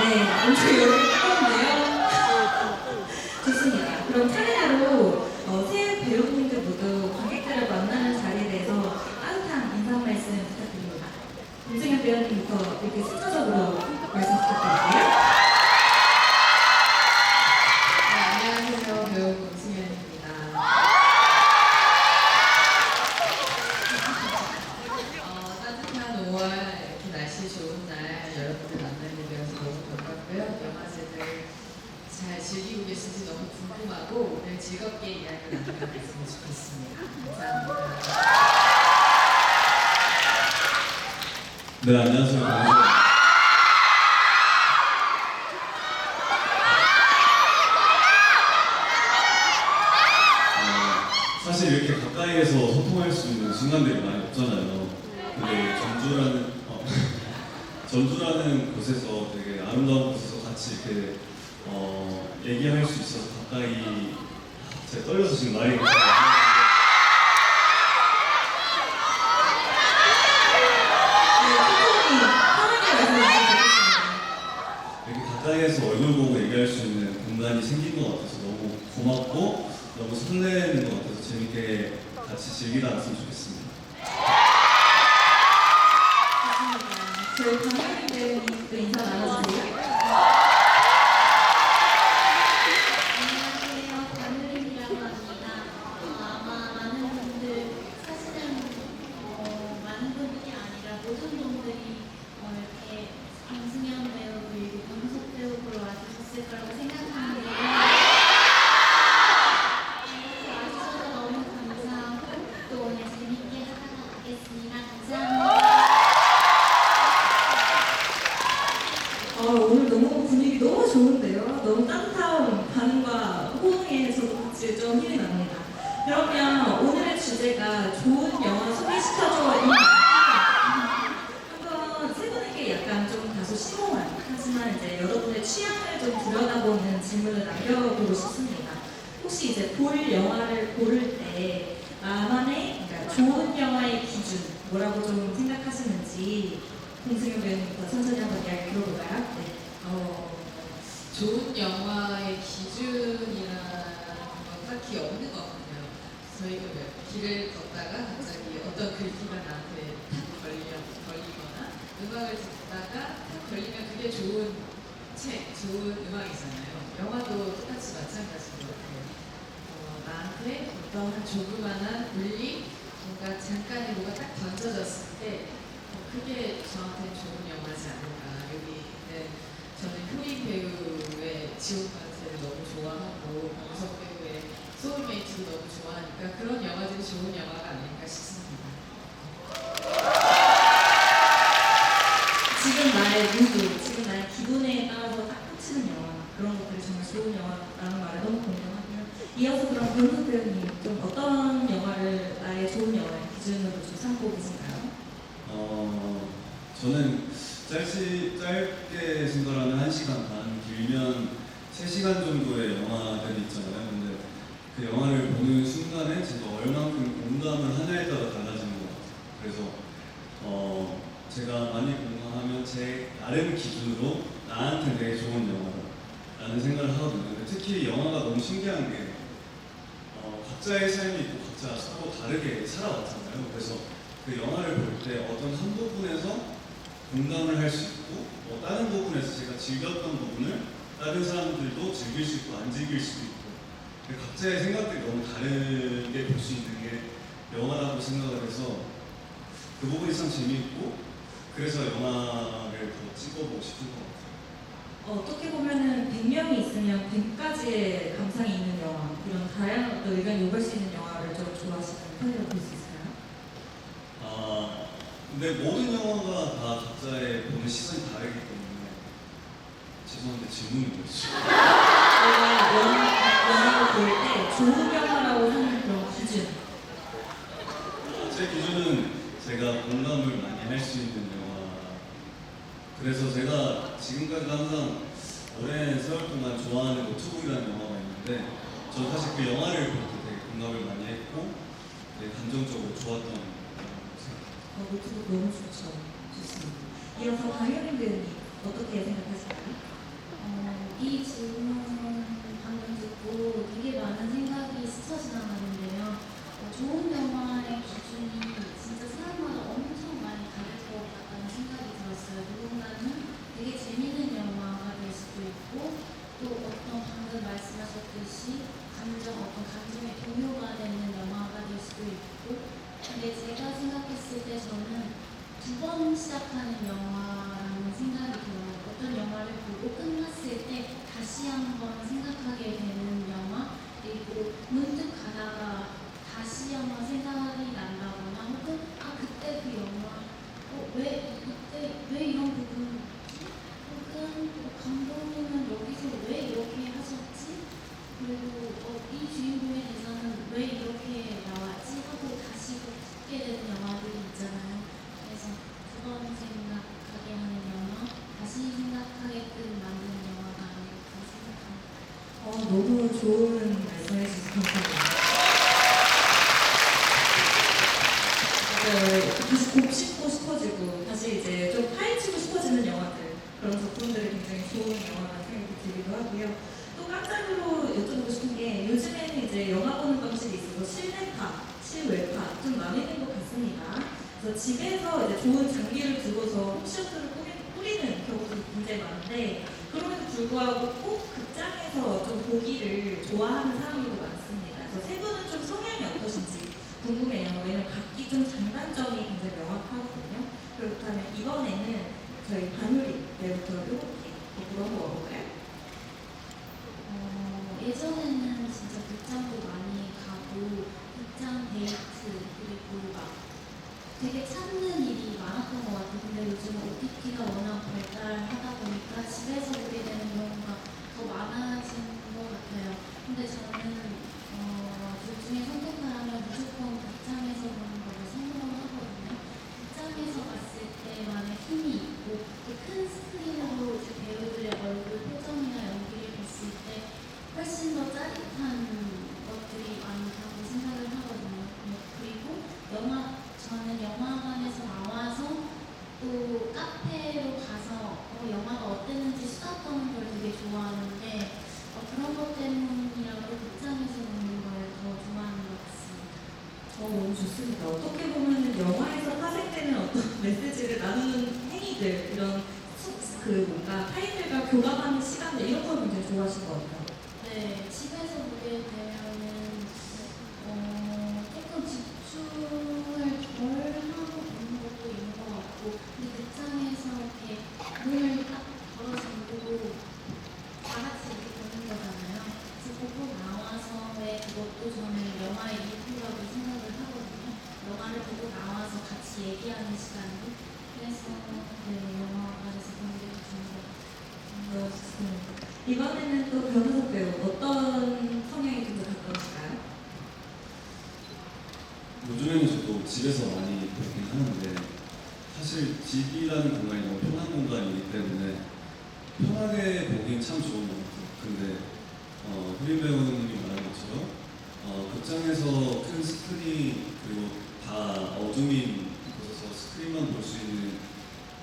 네, 엄청 열을 뜨거운데요. 좋습니다. 그럼 차례대로 새 배우분들 모두 관객들을 만나는 자리에 대해서 따뜻한 인사 말씀 부탁드립니다. 김승현 배우님부터 이렇게 순서적으로 말씀 부탁드릴게요. 네, 안녕하세요. 배우 김승현입니다. 따뜻한 5월 이렇게 날씨 좋은 날 여러분들 만나게 되어서 너무 반갑고요. 영화제들 잘 즐기고 계신지 너무 궁금하고 오늘 즐겁게 이야기 나눠봤으면 좋겠습니다. 감사합니다. 네, 안녕하세요. 사실 이렇게 가까이에서 소통할 수 있는 순간들이 많이 없잖아요. 근데 전주라는 곳에서 되게 아름다운 곳에서 같이 이렇게 얘기할 수 있어서 가까이 제가 떨려서 지금 말이 못해요. 이렇게 가까이에서 얼굴 보고 얘기할 수 있는 공간이 생긴 것 같아서 너무 고맙고 너무 설레는 것 같아서 재밌게 같이 즐기다 왔으면 좋겠습니다. 저희 강혜린 배우님도 인사 나눠주세요. 안녕하세요. 강유림이라고 합니다. 아마 많은 분들, 사실은 많은 분들이 아니라 모든 분들이 이렇게 김승현 배우 그리고 강석 배우 보러 와주셨을 거라고 생각하는데요. 이렇게 와주셔서 너무 감사하고 또 오늘 재밌게 하다가 가겠습니다. 감사합니다. 오늘 너무 분위기 너무 좋은데요. 너무 따뜻한 반응과 호응에 저도 같이 좀 힘이 납니다. 그러면 오늘의 주제가 좋은 영화 소개시켜줘입니다. 한번 세 분에게 약간 좀 다소 심오한 하지만 이제 여러분의 취향을 좀 들여다보는 질문을 남겨보고 싶습니다. 혹시 이제 볼 영화를 고를 때 나만의 그러니까 좋은 영화의 기준 뭐라고 좀 생각하시는지 김승현 배우님부터 천천히 한번 이야기 들어볼까요? 네. 좋은 영화의 기준이라는 건 딱히 없는 것 같아요. 저희가 길을 걷다가 갑자기 어떤 글귀가 나한테 탁 걸리거나 음악을 듣다가 탁 걸리면 그게 좋은 책, 좋은 음악이잖아요. 영화도 똑같이 마찬가지인 것 같아요. 나한테 어떤 조그만한 울림, 뭔가 잠깐의 뭐가 딱 던져졌을 때 그게 저한테 좋은 영화지 않을까. 여기는 저는 효린 배우의 지옥 관세를 너무 좋아하고 강석 배우의 소울메이트도 너무 좋아하니까 그런 영화들이 좋은 영화가 아닐까 싶습니다. 지금 나의 무드, 지금 나의 기분에 따라서 딱 꽂히는 영화 그런 것들이 정말 좋은 영화라는 말에 너무 공감하고요. 이어서 그럼 변호 배우님 좀 어떤 영화를 나의 좋은 영화의 기준으로 좀 삼고 계신가요? 저는 짧게 생각하면 1시간 반, 길면 3시간 정도의 영화들이 있잖아요. 근데 그 영화를 보는 순간에 제가 얼만큼 공감을 하냐에 따라 달라지는 것 같아요. 그래서 제가 많이 공감하면 제 나름 기준으로 나한테 되게 좋은 영화라는 생각을 하거든요. 근데 특히 영화가 너무 신기한 게 각자의 삶이 있고 각자 서로 다르게 살아왔잖아요. 그래서 그 영화를 볼 때 어떤 한 부분에서 공감을 할 수 있고 다른 부분에서 제가 즐겼던 부분을 다른 사람들도 즐길 수 있고 안 즐길 수도 있고 각자의 생각들이 너무 다르게 볼 수 있는 게 영화라고 생각을 해서 그 부분이 참 재미있고 그래서 영화를 더 찍어보고 싶은 것 같아요. 어떻게 보면은 100명이 있으면 100가지의 감상이 있는 영화 이런 다양한 또 의견이 오갈 수 있는 영화를 좀 좋아하시는 편이라고 볼 수 있을까요? 근데 모든 영화가 다 각자의 보는 시선이 다르기 때문에 죄송한데 질문이 뭐였죠? 영화를 볼 때 좋은 영화라고 하는 그런 기준. 제 기준은 제가 공감을 많이 할 수 있는 영화. 그래서 제가 지금까지 항상 오랜 세월 동안 좋아하는 노트북이라는 영화가 있는데 저는 사실 그 영화를 볼 때 되게 공감을 많이 했고 되게 감정적으로 좋았던 노트북 너무 좋죠. 좋습니다. 이어서 강효린 배우님 어떻게 생각하시나요? 이 질문 방금 듣고 되게 많은 생각이 스쳐 지나가는데요. 좋은 영화의 기준이 진짜 사람마다 엄청 많이 다를 것 같다는 생각이 들었어요. 누군가는 되게 재밌는 영화가 될 수도 있고, 또 어떤 방금 말씀하셨듯이 어떤 감정의 동요가 되는 영화가 될 수도 있고, 근데 제가 생각했을 때 저는 두 번 시작하는 영화라는 생각이 들어요. 어떤 영화를 보고 끝났을 때 다시 한번 생각하게 되는 영화, 그리고 문득 가다가 다시 한번 생각이 난다거나, 혹은 그때 그 영화 왜 이때 왜 이런 부분, 혹은 감독님은 여기서 왜 이렇게 하셨지? 그리고 이 주인공의 대사는 왜 이렇게 나왔지? 하고 다시 듣게 되는 영화들이 있잖아요. 그래서 두 번 생각하게 하는 영화, 다시 생각하게끔 만드는 영화가 아닐까 생각합니다. 너무 좋은 말씀 해주셔서 감사합니다. 다시 곱씹고 싶어지고 다시 이제 좀 파헤치고 싶어지는 영화들, 그런 작품들이 굉장히 좋은 영화라는 생각이 들기도 하고요. 또 깜짝으로 여쭤보고 싶은 게, 요즘에는 이제 영화 보는 방식이 있어서 실내파, 실외파 좀 나뉘는 것 같습니다. 그래서 집에서 이제 좋은 장비를 두고서 홈시어터를 꾸리는 경우도 굉장히 많은데, 그럼에도 불구하고 꼭 극장에서 좀 보기를 좋아하는 사람들도 많습니다. 그래서 세 분은 좀 성향이 어떠신지 궁금해요. 왜냐면 각기 좀 장단점이 굉장히 명확하거든요. 그렇다면 이번에는 저희 반유리 때부터 이렇게 물어볼까요? 예전에는 진짜 극장도 많이 가고, 극장 데이트, 그리고 막 되게 찾는 일이 많았던 것 같아요. 근데 요즘 OTT가 워낙 발달하다 보니까 집에서 보게 되는 경우가 더 많아진 것 같아요. 근데 저는 둘 중에 선택하라면 무조건 극장에서 보는 거를 선호하거든요. 극장에서 봤을 때만의 힘이 있고, 큰 스크린으로 이제 배우들의 얼굴 표정이나 연기를 봤을 때 훨씬 더 짜릿한 것들이 많다고 생각을 하거든요. 그리고 저는 영화관에서 나와서 또 카페로 가서 영화가 어땠는지 수다 떠는 걸 되게 좋아하는데, 그런 것 때문이라도 극장에서 보는 걸 더 좋아하는 것 같습니다. 너무 좋습니다. 어떻게 보면 영화에서 파생되는 어떤 메시지를 나누는 행위들, 이런 뭔가 타인들과 교감하는 시간들, 이런 걸 굉장히 좋아하시는 것 같아요. 네, 집에서 보게 되면은 조금 집중을 덜 하고 보는 것도 있는 것 같고, 근데 극장에서 이렇게 문을 딱 걸어 잠그고 다 같이 이렇게 보는 거잖아요. 그래서 보고 나와서의 그것도 저는 영화의 일부라고 생각을 하거든요. 영화를 보고 나와서 같이 얘기하는 시간이. 그래서 영화관에서 보는 게 더 좋은 것 같아요. 좋습니다. 이번에는 또 변호사 배우, 어떤 성향이 좀 더 가까우실까요? 요즘에는 저도 집에서 많이 보긴 하는데, 사실 집이라는 공간이 너무 편한 공간이기 때문에 편하게 보긴 참 좋은 것 같아요. 근데 휘린 배우님이 말한 것처럼 극장에서 큰 스크린, 그리고 다 어둠인 곳에서 스크린만 볼 수 있는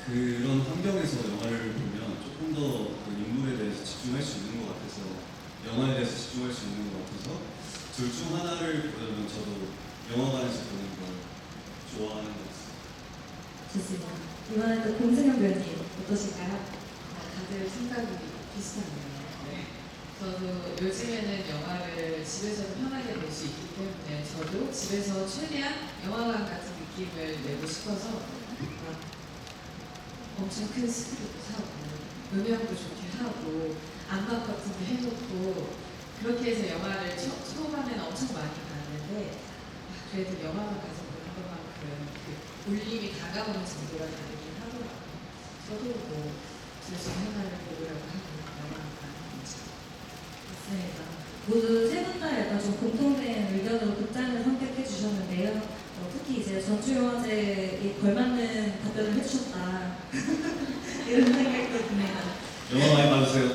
그런 환경에서 영화를 보면 조금 더 그 인물에 대해서 집중할 수 있는 것 같아서, 영화에 대해서 집중할 수 있는 것 같아서, 둘 중 하나를 보려면 저도 영화관에서 보는 걸 좋아하는 것 같습니다. 좋습니다. 이번에 또 공승현 배우님 어떠실까요? 다들 생각이 비슷하네요. 네. 저도 요즘에는 영화를 집에서도 편하게 볼 수 있기 때문에 저도 집에서 최대한 영화관 같은 느낌을 내고 싶어서 막 엄청 큰 스크린도 사고, 음향도 좋게 하고, 안막 같은 거 해놓고, 그렇게 해서 영화를 초반에는 엄청 많이 봤는데, 그래도 영화관 가서 보는 것만큼 그 울림이 다가오는 정도가 다르긴 하더라고요. 저도 뭐 그래서 하나를 보려고 하고 영화관 가는 거죠. 맞습니다. 모두 세 분 다 약간 좀 공통된 의견으로 극장을 선택해 주셨는데요. 특히 이제 전주영화제에 걸맞는 답변을 해주셨다. 이런 생각도 듭니다. 영화 많이 봐주세요.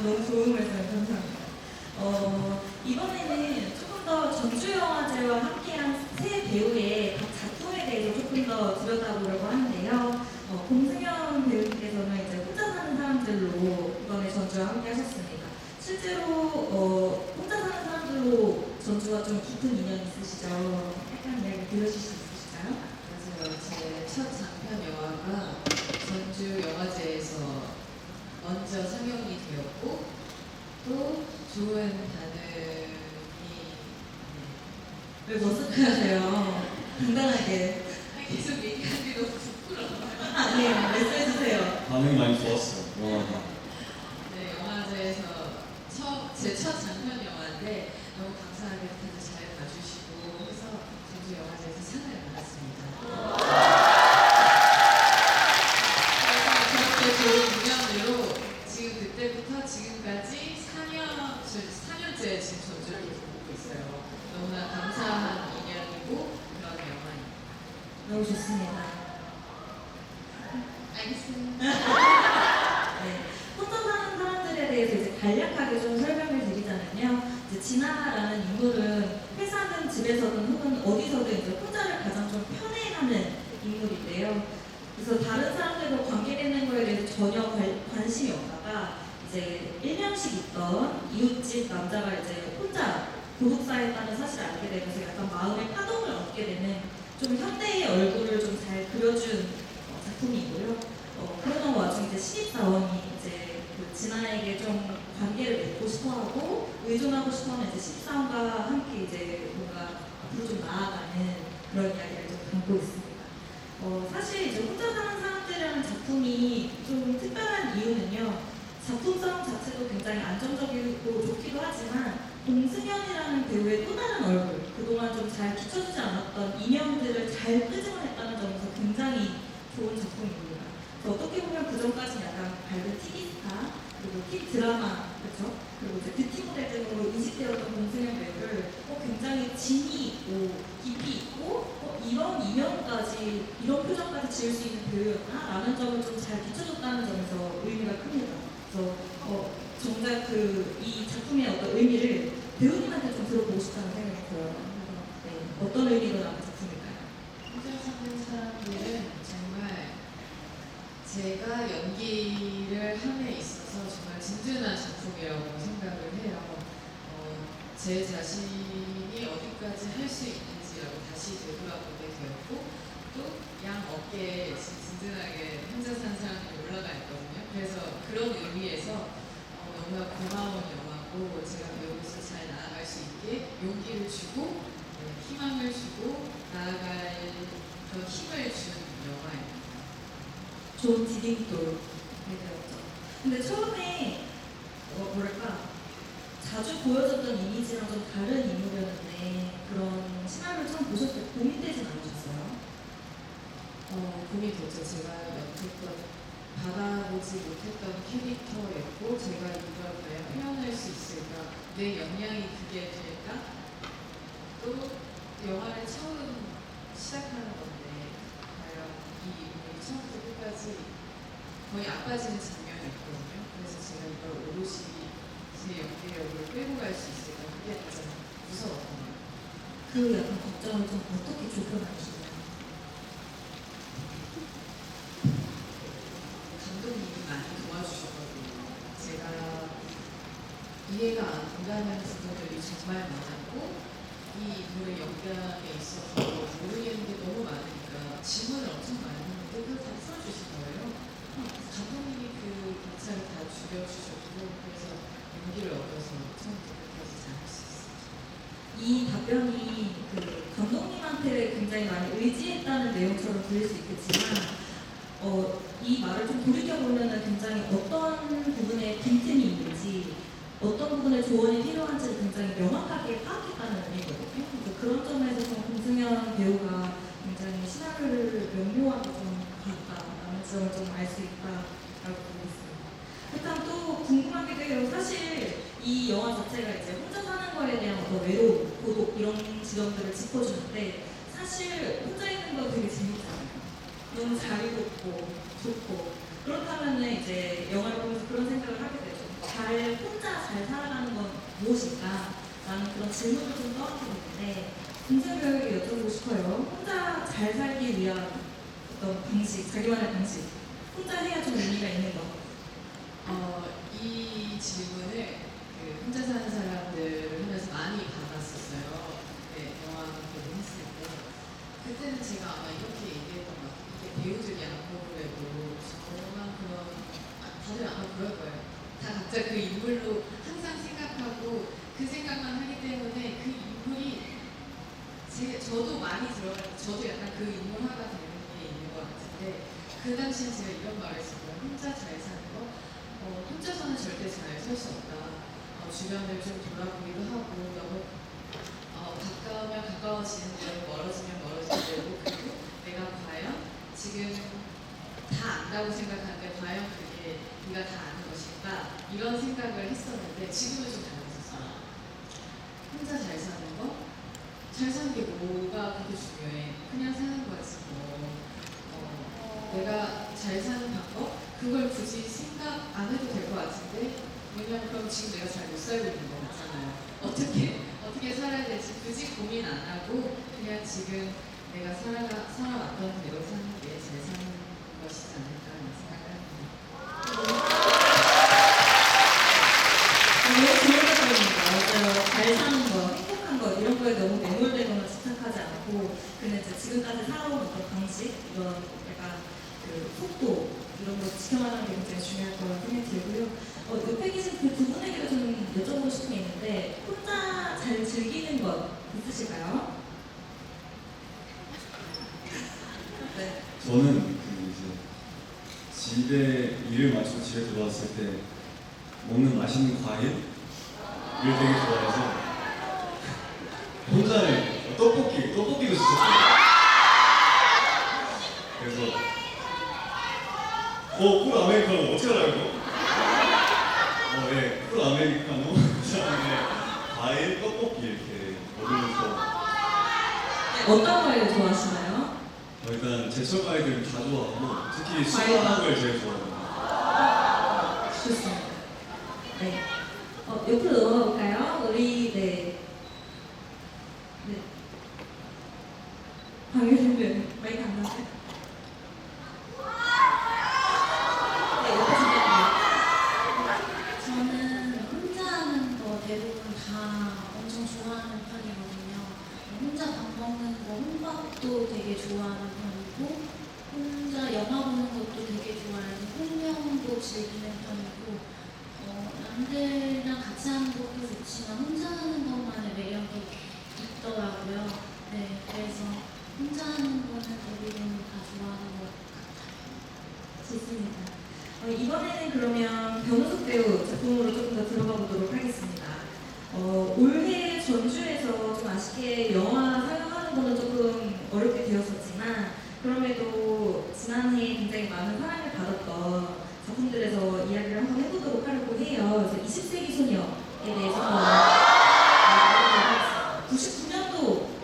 너무 좋은 말씀 감사합니다. 이번에는 조금 더 전주영화제와 함께한 세 배우의 각 작품에 대해서 조금 더 들여다보려고 하는데요. 공승현 배우님께서는 이제 혼자 사는 사람들로 이번에 전주와 함께 하셨습니다. 실제로 혼자 사는 사람들로 전주와 좀 깊은 인연이 있으시죠? 약간 이야기 들려주실 수 있으실까요? 맞아요. 제 첫 장편 영화가 전주 영화제에서 먼저 상영이 되었고 또 좋은 반응이 왜 머쓱하세요? 당당하게. 계속 얘기하기 너무 부끄러워요. 네, 말씀해주세요. 반응이 많이 좋았어요. 영화가. 네, 영화제에서 제 첫 장편 영화인데 너무 감사하게 다들 잘 봐주시고 해서 전주 영화제에서 상을 받았습니다. 그래서 그렇게 좋은 인연으로 지금 그때부터 지금까지 4년째 지금 전주를 보고 있어요. 너무나 감사한 인연이고 그런 영화입니다. 너무 좋습니다. 알겠습니다. 네, 혼자 사는 사람들에 대해서 이제 간략하게 좀 설명을 드리자면요. 이제 진아라는 인물은 회사든 집에서든 혹은 어디서든 이제 혼자를 가장 좀 편해하는 인물인데요. 그래서 다른 사람들과 관계되는 거에 대해서 전혀 관심이 없다가 이제 1년씩 있던 이웃집 남자가 이제 혼자 고독사했다는 사실을 알게 되면서 약간 마음의 파동을 얻게 되는 좀 현대의 얼굴을 좀 잘 그려준 작품이고요. 그러던 와중에 이제 신입사원이 이제 그 진아에게 좀 관계를 맺고 싶어하고 의존하고 싶어하는 이제 신입사원과 함께 이제 뭔가 앞으로 좀 나아가는 그런 이야기를 좀 담고 있습니다. 사실 이제 혼자 사는 사람들이라는 작품이 좀 특별한 이유는요. 작품성 자체도 굉장히 안정적이고 좋기도 하지만 공승현이라는 배우의 또 다른 얼굴, 그동안 좀 잘 비춰주지 않았던 이면들을 잘 끄집어냈다는 점에서 굉장히 좋은 작품입니다. 그래서 어떻게 보면 그 전까지는 약간 밝은 TV스타, 그리고 TV 드라마, 그렇죠? 그리고 이제 뷰티 모델 등으로 인식되었던 공승현 배우를 굉장히 진이 있고 깊이 있고 이런 이면까지, 이런 표정까지 지을 수 있는 배우였나? 라는 점을 좀 잘 비춰줬다는 점에서 의미가 큽니다. 그래서 정작 이 작품의 어떤 의미를 배우님한테 좀 들어보고 싶다는 생각이 들어요. 그래서 어떤 의미로 남은 작품일까요? 혼자 사는 사람들은 정말 제가 연기를 함에 있어서 정말 든든한 작품이라고 생각을 해요. 제 자신이 어디까지 할 수 있는지라고 다시 되돌아보게 되었고 또 양 어깨에 든든하게 혼자 사는 사람들이 올라가 있거든요. 그래서 그런 의미에서 너무나 고마운 영화고 제가 배우로서 잘 나아갈 수 있게 용기를 주고 희망을 주고 나아갈 그런 힘을 주는 영화입니다. 좋은 디딤돌 되었죠. 근데 처음에 뭐랄까 자주 보여줬던 이미지랑 좀 다른 인물이었는데 그런 시나리오를 처음 보셨을 때 고민되진 않으셨어요? 고민됐죠. 제가 여태껏 받아보지 못했던 캐릭터였고 제가 이걸 과연 표현할 수 있을까? 내 역량이 그게 될까? 또 영화를 처음 시작하는 건데 과연 이 인물이 처음부터 끝까지 거의 안 빠지는 장면이 있거든요. 그래서 제가 이걸 오롯이 제 연기력을 끌고 갈 수 있을까? 그게 가장 무서웠던 거예요. 그 약간 걱정을 좀 어떻게 좁혀나가시나요? 감독님이 많이 도와주셨거든요. 제가 이해가 안 가는 부분들이 정말 많았고 이 인물의 연기에 있어서 모르겠는 게 너무 많으니까 질문을 엄청 많이 했는데 그걸 다 풀어주신 거예요. 감독님이 그 격차를 다 줄여주셨고 그래서 용기를 얻어서 처음부터 끝까지 잘할 수 있었어요. 이 답변이 그 감독님한테 굉장히 많이 의지했다는 내용처럼 들릴 수 있겠지만 이 말을 좀 돌이켜보면 굉장히 어떤 부분에 빈틈이 있는지 어떤 부분에 조언이 필요한지를 굉장히 명확하게 파악했다는 의미거든요. 그런 점에서 좀 공승현 배우가 굉장히 시나리오를 명료하게 좀 봤다라는 점을 좀 알 수 있다라고 보고 있습니다. 일단 또 궁금한 게 돼요. 사실 이 영화 자체가 이제 혼자 사는 거에 대한 어떤 외로움, 고독 이런 지점들을 짚어주는데 사실 혼자 있는 거 되게 재밌잖아요. 너무 잘 읽었고 좋고 그렇다면은 이제 영화를 보면서 그런 생각을 하게 되죠. 혼자 잘 살아가는 건 무엇일까? 라는 그런 질문을 좀 떠안게 되는데 공승현 배우에게 여쭤보고 싶어요. 혼자 잘 살기 위한 어떤 방식, 자기만의 방식, 혼자 해야 좀 의미가 있는 거. 이 질문을 그 혼자 사는 사람들을 하면서 많이 받았었어요. 네, 영화 공부를 했을 때. 그때는 제가 아마 이렇게 얘기했던 것 같아요. 이게 배우들이 아무래도 저만 다들 아마 그럴 거예요. 다 각자 그 인물로 항상 생각하고 그 생각만 하기 때문에 그 인물이 저도 많이 들어가요. 저도 약간 그 인물화가 되는 게 있는 것 같은데 그 당시엔 제가 이런 말을 했어요. 혼자 잘 사는 거? 혼자서는 절대 잘 살 수 없다. 주변을 좀 돌아보기도 하고 너무 가까우면 가까워지는 대로 멀어지면 멀어지는 대로 그리고 내가 과연 지금 다 안다고 생각하는데 과연 그게 네가 다 아는 것일까? 이런 생각을 했었는데 지금은 좀 달라졌어요. 혼자 잘 사는 거? 잘 사는 게 뭐가 그렇게 중요해? 그냥 사는 거지 뭐. 내가 잘 사는 방법? 그걸 굳이 생각 안 해도 될 것 같은데 왜냐면 그럼 지금 내가 잘 못 살고 있는 거 같잖아요. 어떻게 살아야 될지 굳이 고민 안 하고 그냥 지금 내가 살아왔던 대로 사는 게 잘 사는 것이지 않을까 하는 생각을 합니다. 너무 좋은 답변입니다. 맞아요. 잘 사는 거, 행복한 거 이런 거에 너무 매몰되거나 집착하지 않고 그냥 이제 지금까지 살아온 어떤 방식, 이런 약간 그 속도 이런 거 지켜나가는 게 굉장히 중요할 거라고 생각이 들고요. 옆에 계신 그 두 분에게도 좀 여쭤보고 싶은 게 있는데 혼자 잘 즐기는 것 있으실까요? 네. 저는 그 이제 집에 일을 마치고 집에 들어왔을 때 먹는 맛있는 과일을 되게 좋아해서 혼자는 떡볶이도 진짜 좋아해요. 그래서 꿀 아메리카노 어떻게 알아요? 네, 꿀 아메리카노 그다음에 과일, 떡볶이 이렇게 먹으면서 어떤 과일 좋아하시나요? 일단 제철 과일들 다 좋아하고 특히 과일 수박을 제일 좋아합니다. 좋습니다. 네. 옆으로 넘어가 볼까요? 우리 네. 방금 마이크 안 나와요? 네, 옆에 잠깐만요. 저는 혼자 하는 거 대부분 다 엄청 좋아하는 편이거든요. 혼자 밥 먹는 거, 혼밥도 되게 좋아하는 편이고, 혼자 영화 보는 것도 되게 좋아해서 홍명도 즐기는 편이고, 남들이랑 같이 하는 것도 좋지만 혼자 하는 것만의 매력이 있더라고요. 네, 그래서 혼자 하는 거는 대부분 다 좋아하는 것 같아요. 좋습니다. 이번에는 그러면 변우석 배우 작품으로 조금 더 들어가 보도록 하겠습니다. 올해 전주에서 좀 아쉽게 영화 상영하는 거는 조금 어렵게 되었었지만 그럼에도 지난해 굉장히 많은 사랑을 받았던 작품들에서 이야기를 한번 해보도록 하려고 해요. 그래서 20세기 소녀에 대해서 알아보도록 하겠습니다.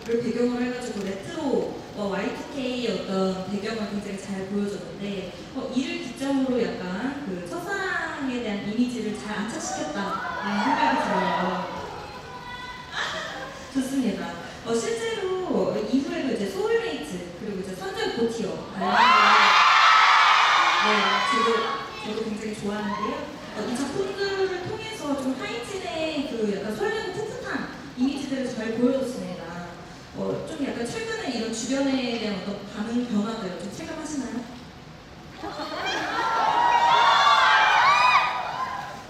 99년도를 배경으로 해가지고 레트로 Y2K 어떤 배경을 굉장히 잘 보여줬는데 이를 기점으로 약간 그 첫사랑에 대한 이미지를 잘 안착시켰다는 생각이 들어요. 좋습니다. 실제로 이후에도 이제 소울메이트 그리고 이제 선절 고티어 저도 굉장히 좋아하는데요. 이 작품들을 통해서 좀 하이틴의 그 약간 설레고 풋풋한 이미지들을 잘 보여줬습니다. 좀 약간 최근에 이런 주변에 대한 어떤 반응 변화들 좀 체감하시나요?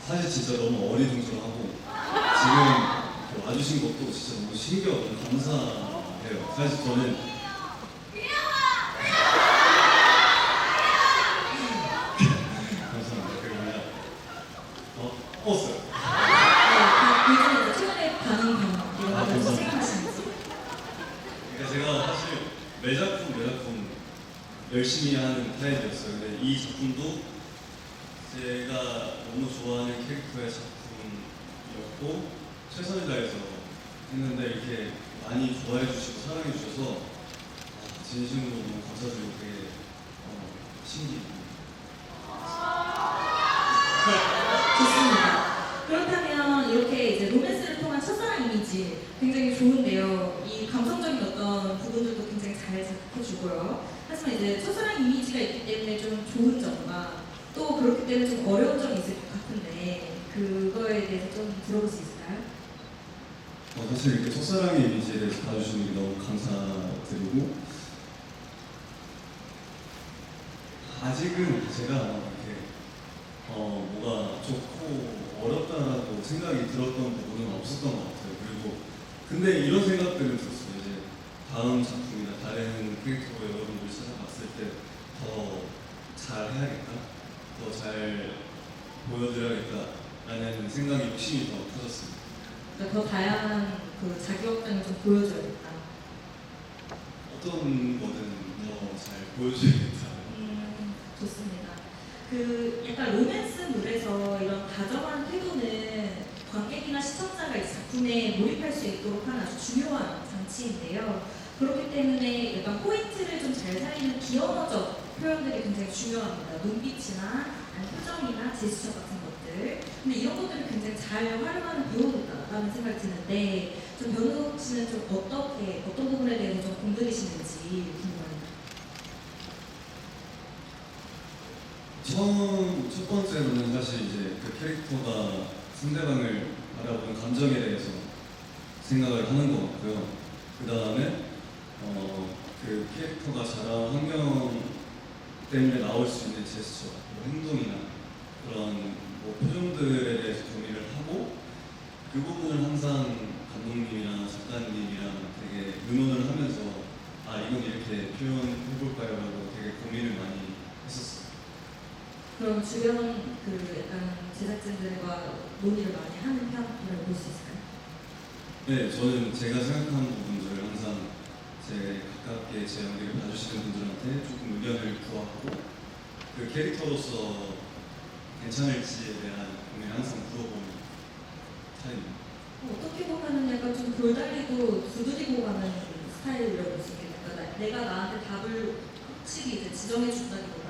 사실 진짜 너무 어리둥절하고 지금 와주신 것도 진짜 너무 신기하고 너무 감사해요. 사실 저는 감사합니다. 그리고 그냥 뽑았어요. 요즘 최근에 반응 변화 이런 것들 좀 체감하시는지? 그러니까 제가 사실 매 작품 열심히 하는 타입이었어요. 근데 이 작품도 제가 너무 좋아하는 캐릭터의 작품이었고 최선을 다해서 했는데 이렇게 많이 좋아해 주시고 사랑해 주셔서 진심으로 너무 감사드리고 되게 신기해요. 좋습니다. 그렇다면 이렇게 이제 로맨스를 통한 첫사랑 이미지 굉장히 좋은데요. 이 감성적인 어떤 부분들도 굉장히 잘 작해주고요. 하지만 이제 첫사랑 이미지가 있기 때문에 좀 좋은 점과 또 그렇기 때문에 좀 어려운 점이 있을 것 같은데 그거에 대해서 좀 들어볼 수 있을까요? 사실 이렇게 첫사랑의 이미지에 대해서 봐주시는 게 너무 감사드리고 아직은 제가 이렇게 뭐가 좋고 어렵다라고 생각이 들었던 부분은 없었던 것 같아요. 그리고 근데 이런 생각들은 들었어요. 이제 다음 작품이나 다른 캐릭터로 여러분들 찾아봤을 때 더 잘해야겠다, 더 잘 보여드려야겠다라는 생각이 욕심이 더 커졌습니다. 그러니까 더 다양한 그 자기 확장을 좀 보여줘야겠다. 어떤 거든 더 잘 보여줘야겠다. 좋습니다. 그 약간 로맨스물에서 이런 다정한 태도는 관객이나 시청자가 이 작품에 몰입할 수 있도록 하는 아주 중요한 장치인데요. 그렇기 때문에 약간 포인트를 좀 잘 살리는 비언어적 표현들이 굉장히 중요합니다. 눈빛이나 아니면 표정이나 제스처 같은 것들. 근데 이런 것들을 굉장히 잘 활용하는 배우다라는 생각이 드는데 좀 변호석 씨는 좀 어떤 부분에 대해서 좀 공들이시는지 궁금합니다. 첫 번째로는 사실 이제 그 캐릭터가 상대방을 바라보는 감정에 대해서 생각을 하는 것 같고요. 그 다음에 그 캐릭터가 자란 환경 때문에 나올 수 있는 제스처, 뭐 행동이나 그런 뭐 표정들에 대해서 고민을 하고 그 부분을 항상 감독님이랑 작가님이랑 되게 의논을 하면서 이건 이렇게 표현해볼까요라고 되게 고민을 많이 했었어요. 그럼 주변 그 약간 제작진들과 논의를 많이 하는 편이라고 볼 수 있을까요? 네, 저는 제가 생각하는 부분들을 항상 제 가깝게 제 연기를 봐주시는 분들한테 조금 의견을 구하고 그 캐릭터로서 괜찮을지에 대한 고민을 항상 물어보는 타입입니다. 어떻게 보면은 약간 좀 돌달리고 두드리고 가는 스타일이라고 볼 수 있겠네요. 그러니까 내가 나한테 답을 확실히 이제 지정해 준다기보다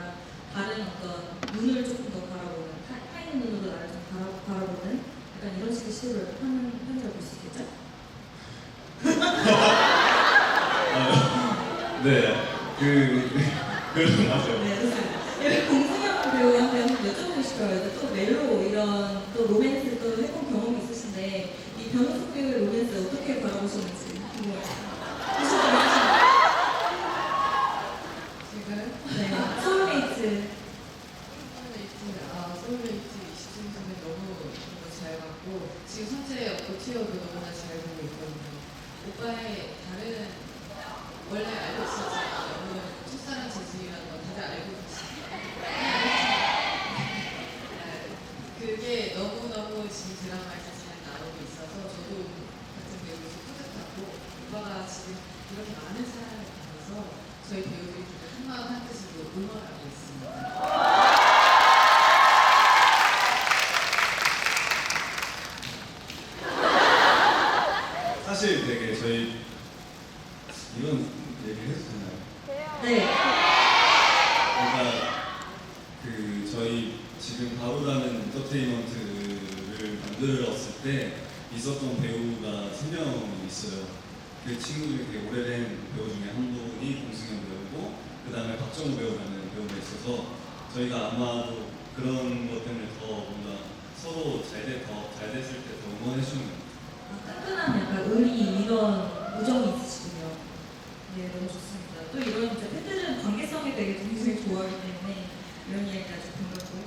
다른 어떤 눈을 조금 더 바라보는 타인의 눈으로 나를 좀 바라보는 약간 이런 식의 시도를 하는 편이라고 볼 수 있겠죠? 네, 그런 맞아요. 네, 좋습니다. 공승현 배우한테 한번 여쭤보고 싶어요. 이제 또 멜로 이런 또 로맨스 또 해본 경험이 있으신데 이 변호석 배우의 로맨스 어떻게 바라보시는지 궁금해요. 제가요? 네, 소울메이트. 소울메이트 20주년에 너무 잘 봤고 지금 현재 고티어도 너무나 잘 보고 있거든요. 오빠의 다른 원래 알고 있었지만 너무 첫사랑 재질이라는 거 다들 알고 계시죠? 그게 너무너무 지금 드라마에서 잘 나오고 있어서 저도 같은 배우에서 뿌듯하고 오빠가 지금 이렇게 많은 사랑을 받아서 저희 배우들이 한마음 한뜻으로 응원하고 있습니다. 사실 되게 저희 이런 얘기를 해도 되나요? 네. 그러니까 그 저희 지금 바로라는 엔터테인먼트를 만들었을 때 있었던 배우가 3명 있어요. 그 친구들이 되게 오래된 배우 중에 한 분이 공승현 배우고 그 다음에 박정우 배우라는 배우가 있어서 저희가 아마도 그런 것 때문에 더 뭔가 서로 잘 됐을 때 더 응원해주는 것 같아요. 끈끈한 약간 의리 이런 우정이 있으시군요. 네, 너무 좋습니다. 또 이런 이제 팬들은 관계성에 되게 굉장히 좋아하기 때문에 이런 이야기까지 들었고요.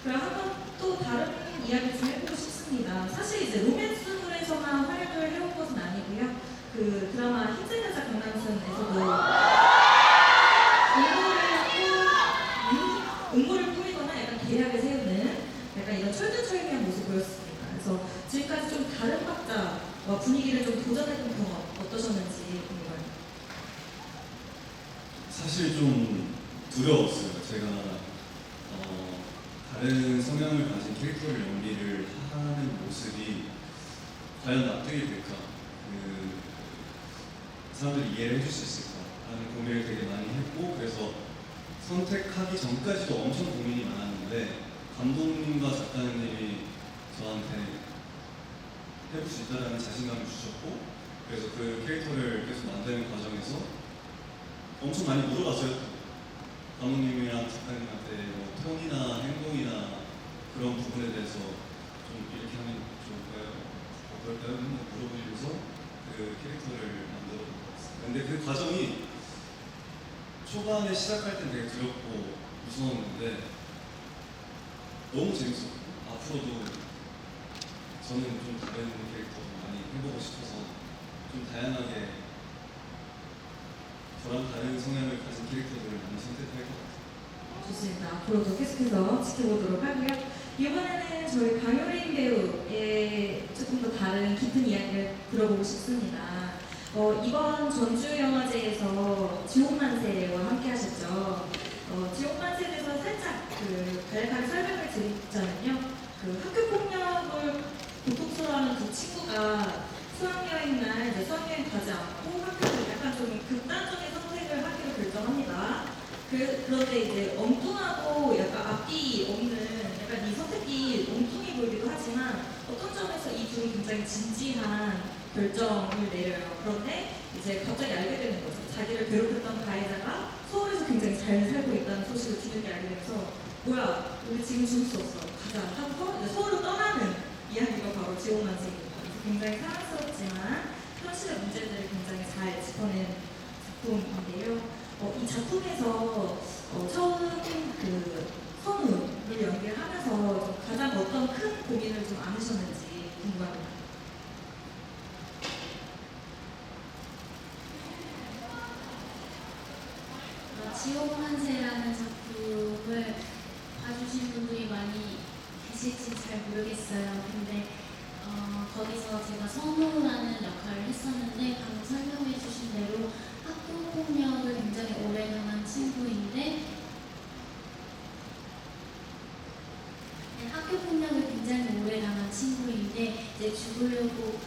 그럼 한번 또 다른 이야기 좀 해보고 싶습니다. 사실 이제 로맨스물에서만 활약을 해온 것은 아니고요. 그 드라마 흰색 여자 강남순에서도 음모를 꾸미거나 약간 계략을 세우는 약간 이런 철두철미한 모습을 보였습니다. 그래서 지금까지 좀 다른 박자와 분위기를 좀 도전해본 경험 어떠셨는지 궁금해요. 사실 좀 두려웠어요. 제가 다른 성향을 가진 캐릭터를 연기를 하는 모습이 과연 납득이 될까? 그 사람들이 이해를 해줄 수 있을까? 라는 고민을 되게 많이 했고 그래서 선택하기 전까지도 엄청 고민이 많았는데 감독님과 작가님이 저한테 해볼 수 있다는 자신감을 주셨고 그래서 그 캐릭터를 계속 만드는 과정에서 엄청 많이 물어봤어요. 감독님이랑 작가님한테 뭐 톤이나 행동이나 그런 부분에 대해서 좀 이렇게 하면 좋을까요? 어떨까요? 맨날 물어보면서 그 캐릭터를 만들어 본 것 같습니다. 근데 그 과정이 초반에 시작할 땐 되게 두렵고 무서웠는데 너무 재밌었고 앞으로도 저는 좀 다른 캐릭터도 많이 해보고 싶어서 좀 다양하게 저랑 다른 성향을 가진 캐릭터들을 많이 선택할 것 같아요. 좋습니다. 앞으로도 계속해서 지켜보도록 하고요. 이번에는 저희 강효린 배우의 조금 더 다른 깊은 이야기를 들어보고 싶습니다. 이번 전주영화제에서 지옥만세와 함께 하셨죠. 지옥만세에 대해서 살짝 간략하게 설명을 드리자면요. 학교폭력을 고통스러워하는 두 친구가 수학여행 날 이제 수학여행 가지 않고 학교를 약간 좀 극단적인 선택을 하기로 결정합니다. 그런데 이제 엉뚱하고 약간 앞뒤 없는 약간 이 선택이 엉뚱해 보이기도 하지만 어떤 점에서 이 둘이 굉장히 진지한 결정을 내려요. 그런데 이제 갑자기 알게 되는 거죠. 자기를 괴롭혔던 가해자가 서울에서 굉장히 잘 살고 있다는 소식을 뒤늦게 알게 돼서 뭐야 우리 지금 죽을 수 없어 가자 하고 이제 서울로 떠나는 이야기가 바로 지옥만세입니다. 굉장히 사랑스럽지만 현실의 문제들을 굉장히 잘 짚어낸 작품인데요. 이 작품에서 처음 선우를 연기하면서 좀 가장 어떤 큰 고민을 좀 안으셨는지 궁금합니다. 지옥만세라는 작품을 봐주신 분들이 많이 계실지 잘 모르겠어요. 근데 거기서 제가 선우라는 역할을 했었는데 방금 설명해 주신 대로 학교 폭력을 굉장히 오래 당한 친구인데 학교 폭력을 굉장히 오래 당한 친구인데 이제 죽으려고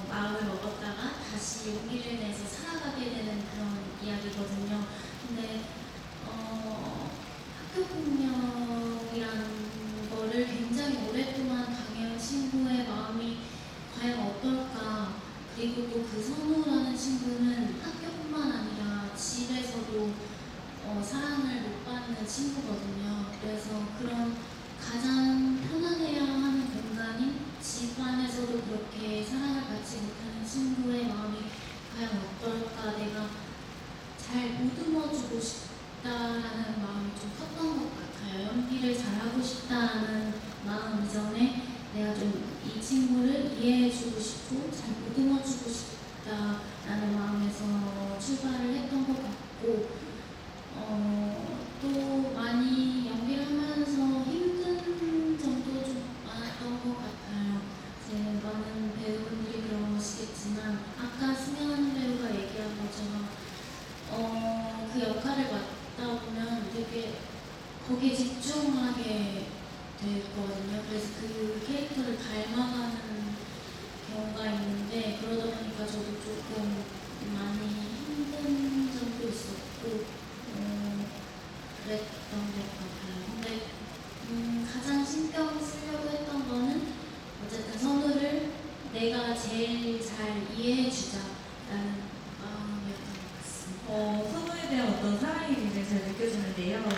마음을 먹었다가 다시 용기를 내서 살아가게 되는 그런 이야기거든요. 근데 학교 폭력이라는 거를 굉장히 오랫동안 당해온 친구의 마음이 과연 어떨까? 그리고 또 그 선우라는 친구는 학교뿐만 아니라 집에서도 사랑을 못 받는 친구거든요. 그래서 그런 가장 편안해야 하는 공간인 집 안에서도 그렇게 사랑을 받지 못하는 친구의 마음이 과연 어떨까? 내가 잘 보듬어주고 싶다라는 마음이 좀 컸던 것 같아요. 연기를 잘하고 싶다는 마음 이전에 내가 좀 이 친구를 이해해주고 싶고 잘 보듬어주고 싶다라는 마음에서 출발을 했던 것 같고 또 많이 연기를 하면서 힘든 점도 좀 많았던 것 같아요. 이제 많은 배우분들이 그러시겠지만 아까 승현 배우가 얘기한 것처럼 그 역할을 맡다 보면 되게 거기에 집중하게 되거든요. 그래서 그 캐릭터를 닮아가는 경우가 있는데 그러다 보니까 저도 조금 많이 힘든 점도 있었고 그랬던 것 같아요. 근데 가장 신경 쓰려고 했던 거는 어쨌든 선우를 내가 제일 잘 이해해주자라는 마음이었던 것 같습니다. 선우에 대한 어떤 사랑이 굉장히 잘 느껴지는데요.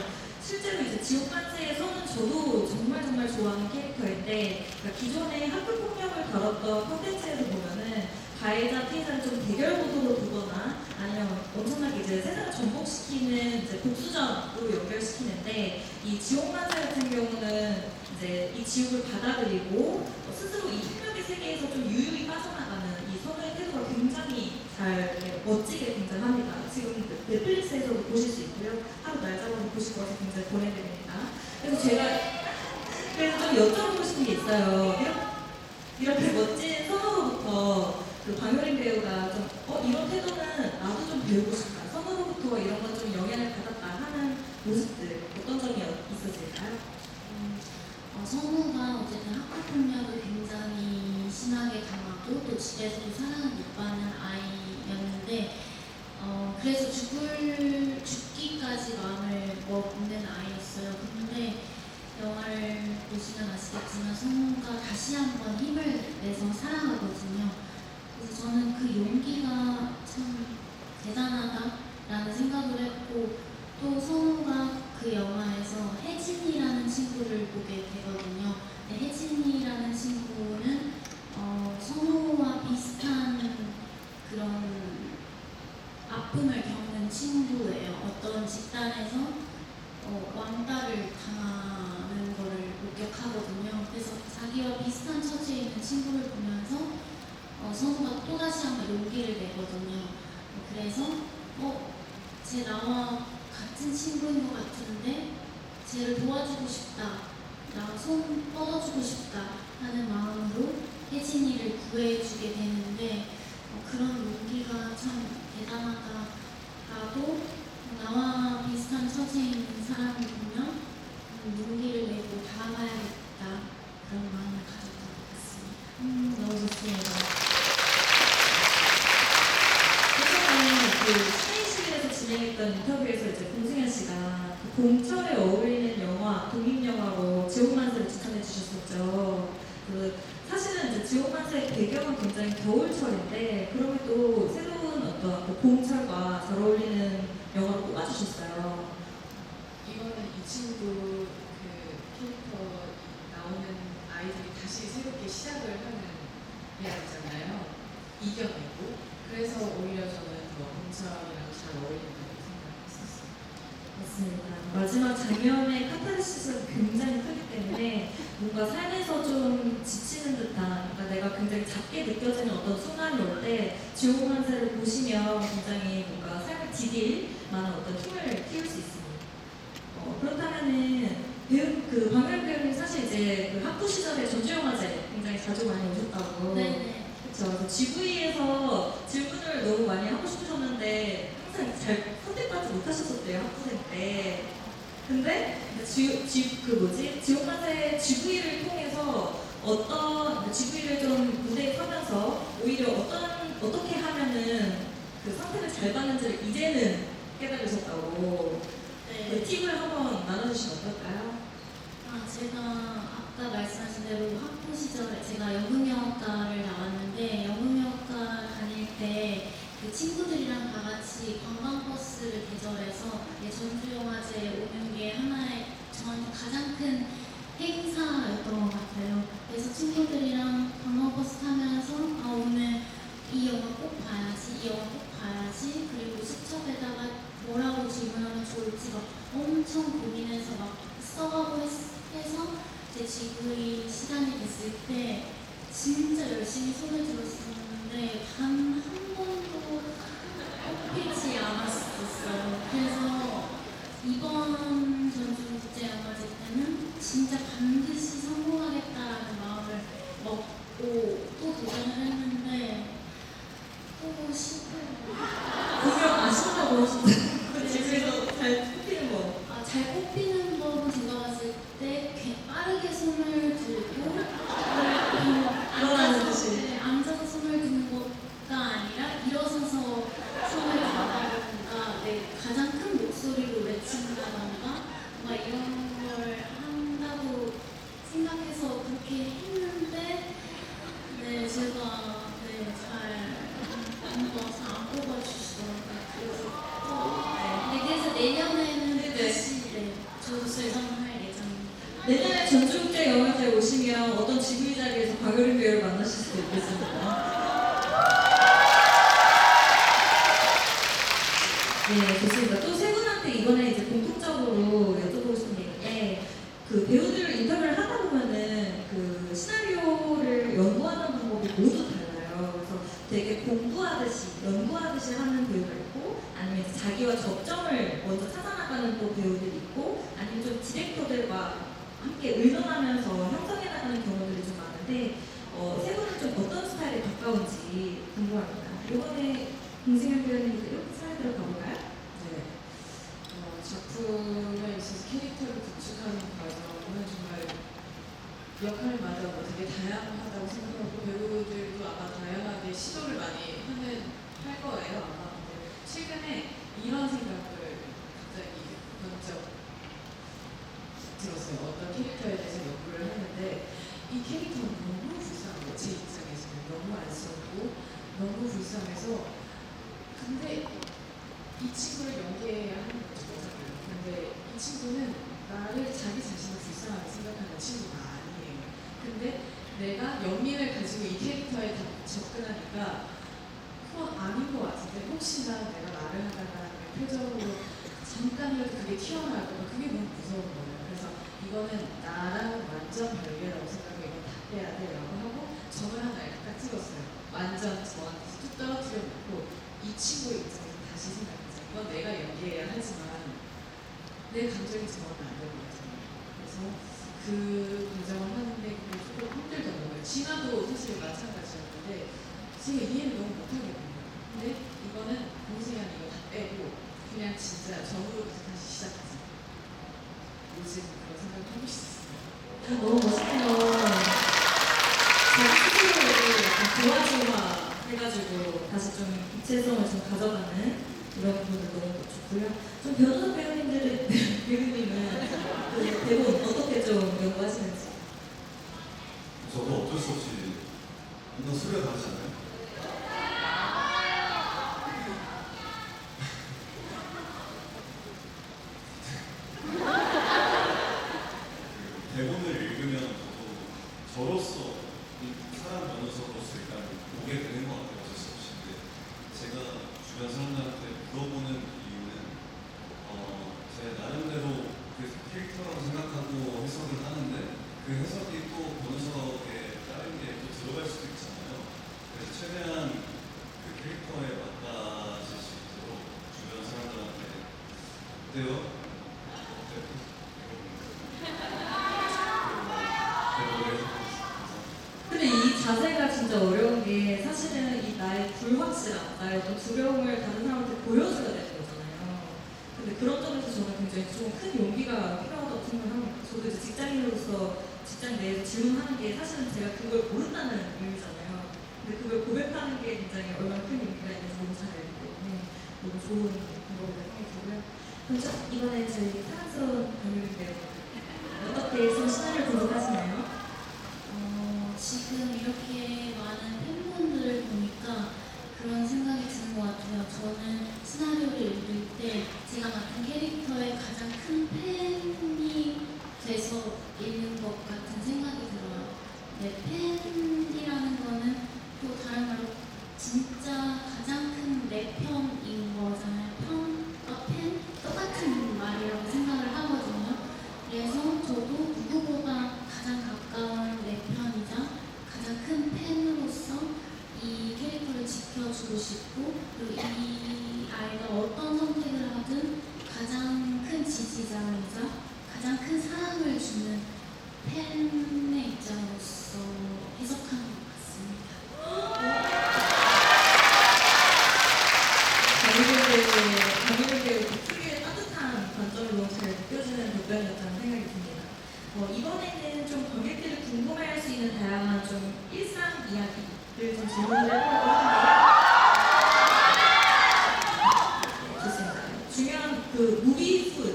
실제로 이제 지옥만세에서는 저도 정말 좋아하는 캐릭터인데 그러니까 기존에 학교 폭력을 다뤘던 콘텐츠에서 보면은 가해자 피해자를 좀 대결 구도로 두거나 아니면 엄청나게 이제 세상을 전복시키는 이제 복수전으로 연결시키는데 이 지옥만세 같은 경우는 이제 이 지옥을 받아들이고 스스로 이 폭력의 세계에서 좀 유유히 빠져나가는 이 선우의 태도가 굉장히 잘 멋지게 등장합니다. 지금 넷플릭스에서도 보실 수 있고요. 하루 날 잡아서 보실 것을 굉장히 권해드립니다. 그래서 제가 좀 여쭤보고 싶은 게 있어요. 이렇게 멋진 선우로부터 그 방효린 배우가 좀 이런 태도는 나도 좀 배우고 싶다. 선우로부터 이런 건 좀 영향을 받았다 하는 모습들 어떤 점이 있었을까요? 선우가 어쨌든 학교 폭력을 굉장히 심하게 당하고 또 집에서도 사랑을 못 받는 아이였는데 그래서 죽기까지 마음을 먹는 아이였어요. 근데 영화를 보시면 아시겠지만 선우가 다시 한번 힘을 내서 살아가거든요. 그래서 저는 그 그리고 또 선우가 그 영화에서 혜진이라는 친구를 보게 되거든요. 근데 혜진이라는 친구는 선우와 비슷한 그런 아픔을 겪는 친구예요. 어떤 집단에서 왕따를 당하는 거를 목격하거든요. 그래서 자기와 비슷한 처지에 있는 친구를 보면서 선우가 또다시 한번 용기를 내거든요. 그래서 쟤 나와 같은 친구인 것 같은데 쟤를 도와주고 싶다, 나 손 뻗어주고 싶다 하는 마음으로 혜진이를 구해주게 되는데 그런 용기가 참 대단하다라고 나와 비슷한 처지에 있는 사람을 보면 용기를 내고 다가가야겠다 그런 마음을 가졌던 것 같습니다. 너무 좋습니다. 예전에 그 시상식에서 진행했던 인터뷰에서 이제 공승현 씨가 그 봄철에 어울리는 영화, 독립영화로 지옥만세를 추천해 주셨었죠. 사실은 이제 지옥만세의 배경은 굉장히 겨울철인데 그럼에 또 새로운 어떤 그 봄철과 잘 어울리는 영화로 꼽아주셨어요. 이거는 이 친구 그 캐릭터 나오는 아이들이 다시 새롭게 시작을 하는 이야기잖아요. 이겨내고. 그래서 오히려 저는 뭐 봄철이랑 잘 어울린다고 생각했었어요. 맞습니다. 마지막 장면의 카타르시스가 굉장히 크기 때문에 뭔가 삶에서 좀 지치는 듯한, 그러니까 내가 굉장히 작게 느껴지는 어떤 순간이 올 때 지옥만세를 보시면 굉장히 뭔가 삶을 디딜 만한 어떤 힘을 키울 수 있습니다. 그렇다면은 그 박유연 배우님 사실 이제 그 학부 시절에 전주영화제 굉장히 자주 많이 오셨다고. 네네. 그렇죠. GV에서 질문을 너무 많이 하고 싶으셨는데 항상 잘 선택받지 못하셨었대요, 학부생 때. 근데 지옥만세 GV를 통해서 GV를 좀 무대에 서면서 오히려 어떻게 하면은 그 선택을 잘 받는지를 이제는 깨달으셨다고. 그 팁을 한번 나눠주시면 어떨까요? 제가 아까 말씀하신 대로 학부 시절에 제가 연극영화과를 나왔는데 연극영화과 다닐 때 그 친구들이랑 다 같이 관광버스를 대절해서 전주영화제에 오는 게 하나의 저한테 가장 큰 행사였던 것 같아요. 그래서 친구들이랑 관광버스 타면서 오늘 이 영화 꼭 봐야지, 이 영화 꼭 봐야지, 그리고 수첩에다가 뭐라고 질문하면 좋을지 막 엄청 고민해서 막 써가고 해서 제 GV 시간이 됐을 때 진짜 열심히 손을 들었었는데 단 한 번도 뽑히지 않았었어요. 그래서 이번 전주국제영화제 때는 진짜 반드시 성공하겠다라는 마음을 먹고 또 도전을 했는데 또 실패를 분명 아쉽다고 하셨는데 GV에서 잘 뽑히는 거. 잘 뽑히는 법은 제가 봤을 때 빠르게 손을 들고 일어나는 듯이. 앉아서 손을 드는 것가 아니라 일어서서 손을 들다던가 가장 큰 목소리로 외친다던가 뭔가 이런 걸 한다고 생각해서 그렇게 했는데 제가 잘 안 뽑아주시더라고요. 그래서 내년에는 다시 저도 도전할 예정입니다. 내년에 전주국제영화제에 오시면 어떤 GV 자리에서 박유린 배우를 만나실 수도 있겠습니다. 네, 좋습니다. 또 세 분한테 이번에 이제 공통적으로 여쭤보고 싶은 게 있는데, 그 배우들 인터뷰를 하다 보면은 그 시나리오를 연구하는 방법이 모두 달라요. 그래서 되게 공부하듯이, 연구하듯이 하는 배우가 있고, 아니면 자기와 접점을 먼저 찾아나가는 또 배우들이 있고, 아니면 좀 디렉터들과 함께 의논하면서 형성해 나가는 경우들이 좀 많은데, 세 분은 좀 어떤 스타일에 가까운지 궁금합니다. 이번에 공승현 배우님도 스타일로 가볼까요? 네. 작품에 있어서 캐릭터를 구축하는 과정은 정말 역할마다 되게 다양하다고 생각하고 배우들도 아마 다양하게 시도를 많이 할 거예요. 아마. 근데 최근에 이런 생각을 갑자기 번쩍 들었어요. 어떤 캐릭터에 대해서 연구를 하는데 이 캐릭터는 너무 불쌍한 거예요. 제 입장에서는 너무 안쓰럽고 너무 불쌍해서 근데 이 친구를 연기해야 하는 친구는 나를 자기 자신을 불쌍하게 생각하는 친구가 아니에요. 근데 내가 연민을 가지고 이 캐릭터에 접근하니까 그건 아닌 것 같은데 혹시나 내가 말을 하다가 표정으로 잠깐이라도 그게 튀어나올까 그게 너무 무서운 거예요. 그래서 이거는 나랑은 완전 별개라고 생각하고 이건 다 빼야 돼라고 하고 점을 하나 이렇게 딱 찍었어요. 완전 저한테 툭 떨어뜨려 놓고 이 친구의 입장에서 다시 생각해서 이건 내가 연기해야 하지만 내 감정이 정하면 안 되는 거잖아요. 그래서 그 과정을 하는데 그게 조금 힘들더라고요. 진화도 사실 마찬가지였는데 제가 이해를 너무 못하겠거든요. 근데 이거는 공생한 이거 다 빼고 그냥 진짜 전으로부터 다시 시작하자. 요즘 그런 생각을 하고 있었어요. 너무 멋있네요. 자기 스스로를 약간 도화지화 해가지고 다시 좀 입체성을 좀 가져가는 이런 부분도 너무 좋고요. 좀 변호사 배우님은 그 대본 어떻게 좀 연구하시는지. 저도 어쩔 수 없이 뭔가 소리가 다르지 않아요? 그 대본을 읽으면 저도 저로서 이 사람 변호사로서 일단 보게 되는 것 같아요. 어쩔 수 없이. 근데 제가 주변 사람들한테 물어보는 이유는 제 나름대로 그 캐릭터라고 생각하고 해석을 하는데 그 해석이 또 변호사에 다른 게 또 들어갈 수도 있잖아요. 그래서 최대한 그 캐릭터에 맞닿으실 수 있도록 주변 사람들한테 어때요? 근데 이 자세가 진짜 어려운 게 사실은 이 나의 불확실함, 나의 어떤 두려움을 다른 사람한테 보여줘야 되는 거잖아요. 근데 그런 점에서 저는 굉장히 좀 큰 용기가 필요하다고 생각합니다. 저도 이제 직장인으로서 직장 내에서 질문하는 게 사실은 제가 그걸 모른다는 의미잖아요. 근데 그걸 고백하는 게 굉장히 얼마나 큰 용기가 있는지 너무 잘 알기 때문에 너무 좋은 방법이라고 생각이 들고요. 그럼 이번에 저희 사랑스러운 변호인 배우 어떻게 좀 시나리오 분석하시나요? 지금 이렇게 많은 팬분들을 보니까 그런 생각이 드는 것 같아요. 저는 시나리오를 읽을 때 제가 맡은 캐릭터의 가장 큰 팬이 돼서 읽는 것 같은 생각이 들어요. 네, 팬이라는 거는 또 다른 말로 진짜 가장 큰 내 편인 거잖아요. 편과 팬 똑같은 말이라고 생각을 하거든요. 그래서 저도 누구보다 가장 가까운 내 편이자 가장 큰 팬으로서 이 캐릭터를 지켜주고 싶고 그리고 이 아이가 어떤 선택을 하든 가장 큰 지지자이자 가장 큰 사랑을 주는 팬의 입장으로서 해석하는 것 같습니다. 강민호 배우 특유의 따뜻한 관점으로 잘 느껴지는 답변이었다는 생각이 듭니다. 이번에는 좀 관객들이 궁금해할 수 있는 다양한 좀 일상 이야기를 좀 질문을 해보려고 하는데요. 좋습니다. 중요한 그 무비 푸드,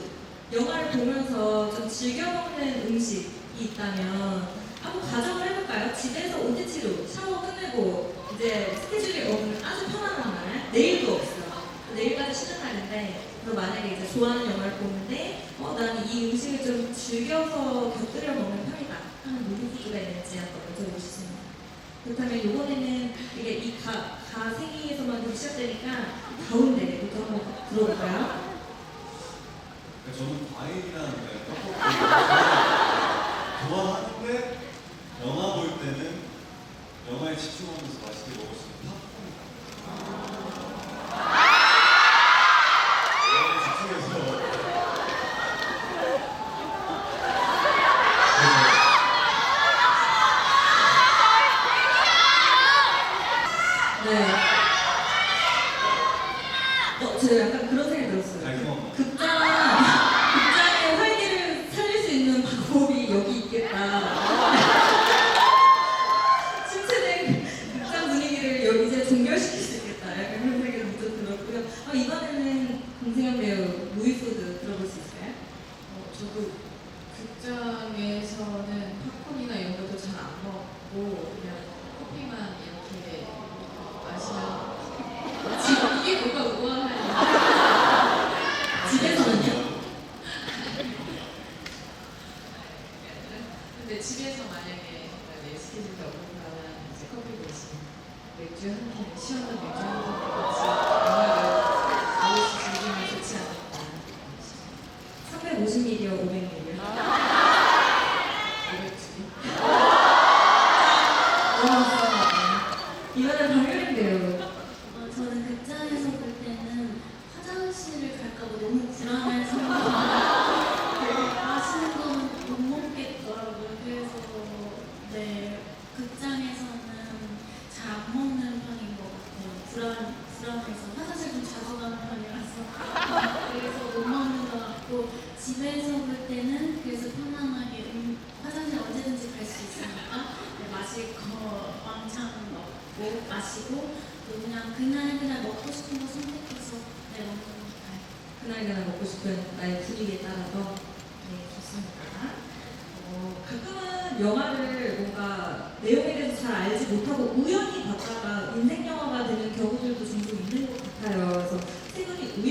영화를 보면서 좀 즐겨 먹는 음식이 있다면 한번 가정을 해볼까요? 집에서 OTT로 샤워 끝내고 이제 스케줄이 없는 아주 편안한 날, 내일도 없어요. 내일까지 쉬는 날인데 그럼 만약에 이제 좋아하는 영화를 보는데 나는 이 음식을 좀 즐겨서 곁들여 먹는 편이다 하는 무비푸드가 있는지 한번 여쭤보고 싶습니다. 그렇다면 이번에는 이게 이 가생이에서만 시작되니까 가운데부터 한번 들어볼까요? 저는 과일이랑 떡볶이 좋아하는데 영화 볼 때는 영화에 집중하면서 맛있게 먹을 수 있는 팝콘. 영화에 집중해서 네. 제가 약간 그런 생각이 들었어요. 달콤한 맛. 극장의 활기를 살릴 수 있는 방법이 여기 있겠다. 침체된 극장 분위기를 여기 이제 종결시킬 수 있겠다. 약간 그런 생각이 문득 들었고요. 이번에는 공세현 배우 무이푸드 들어볼 수 있어요? 저도 극장에서는 팝콘이나 이런 것도 잘 안 먹고 그냥 커피만 이렇게 마시면 이게 뭐가 우아하냐. 집에서는요? 집에서 볼 때는 그래서 편안하게 화장실 언제든지 갈 수 있으니까 네, 마실 거 왕창 먹고 마시고 또 그냥 그날 먹고 싶은 거 선택해서 네, 먹는 거. 그날그날 먹고 싶은 나의 분위기에 따라서 네, 좋습니다. 가끔은 영화를 뭔가 내용에 대해서 잘 알지 못하고 우연히 봤다가 인생 영화가 되는 경우들도 종종 있는 것 같아요. 그래서 세 분이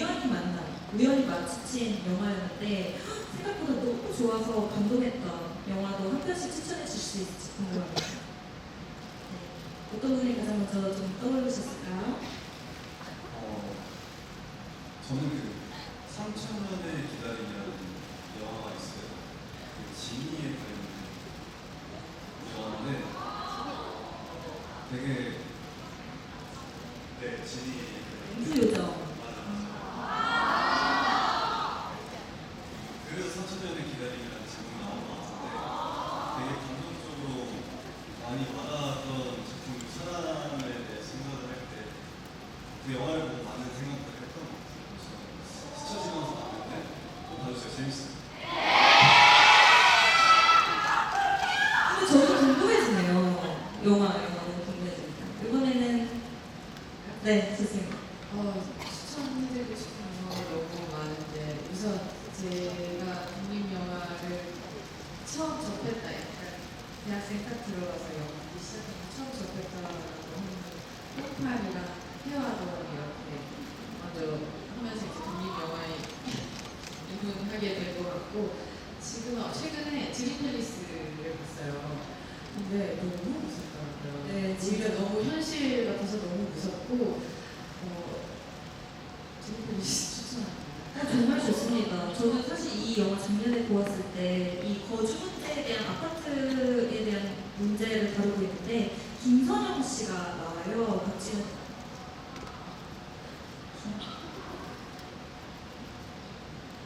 우연히 마주친 영화였는데 생각보다 너무 좋아서 감동했던 영화도 한 편씩 추천해 주실 수 있을지 궁금합니다. 네. 어떤 분이 가장 먼저 좀 떠오르셨을까요? 저는 그 3,000년의 기다림이라는 영화가 있어요. 그 지니에 관련된 영화인데 되게 지니 인수요정. 그래서 3,000년의 기다림이라는 제목이 나온 것 같은데 되게 감동적으로 많이 와닿았던 작품, 사람에 대해 생각을 할 때 그 영화를 보고 많은 생각들을 했던 것 같아요. 그래서 스쳐 지나서 봤는데 꼭 봐주세요. 재밌어요. 근데 저도 궁금해지네요. 영화는 궁금해집니다. 이번에는 네, 좋습니다. 추천해드리고 싶은 영화가 너무 많은데 우선 제가 독립 영화를 처음 접했다, 약간 대학생 딱 들어가서 영화 보기 시작하면 처음 접했다라고 하는 호프알이랑 해와도 이렇게 먼저 하면서 이제 독립 영화에 입문하게 된 것 같고 지금 최근에 드림 팰리스를 봤어요. 근데 너무 무섭더라고요. 네, 오히려 너무 현실 같아서 너무 무섭고 드림 팰리스 추천합니다. 정말 좋습니다. 저는 사실 이 영화 작년에 보았을 때 이 거주 문제에 대한 아파트에 대한 문제를 다루고 있는데 김선영 씨가 나와요. 같이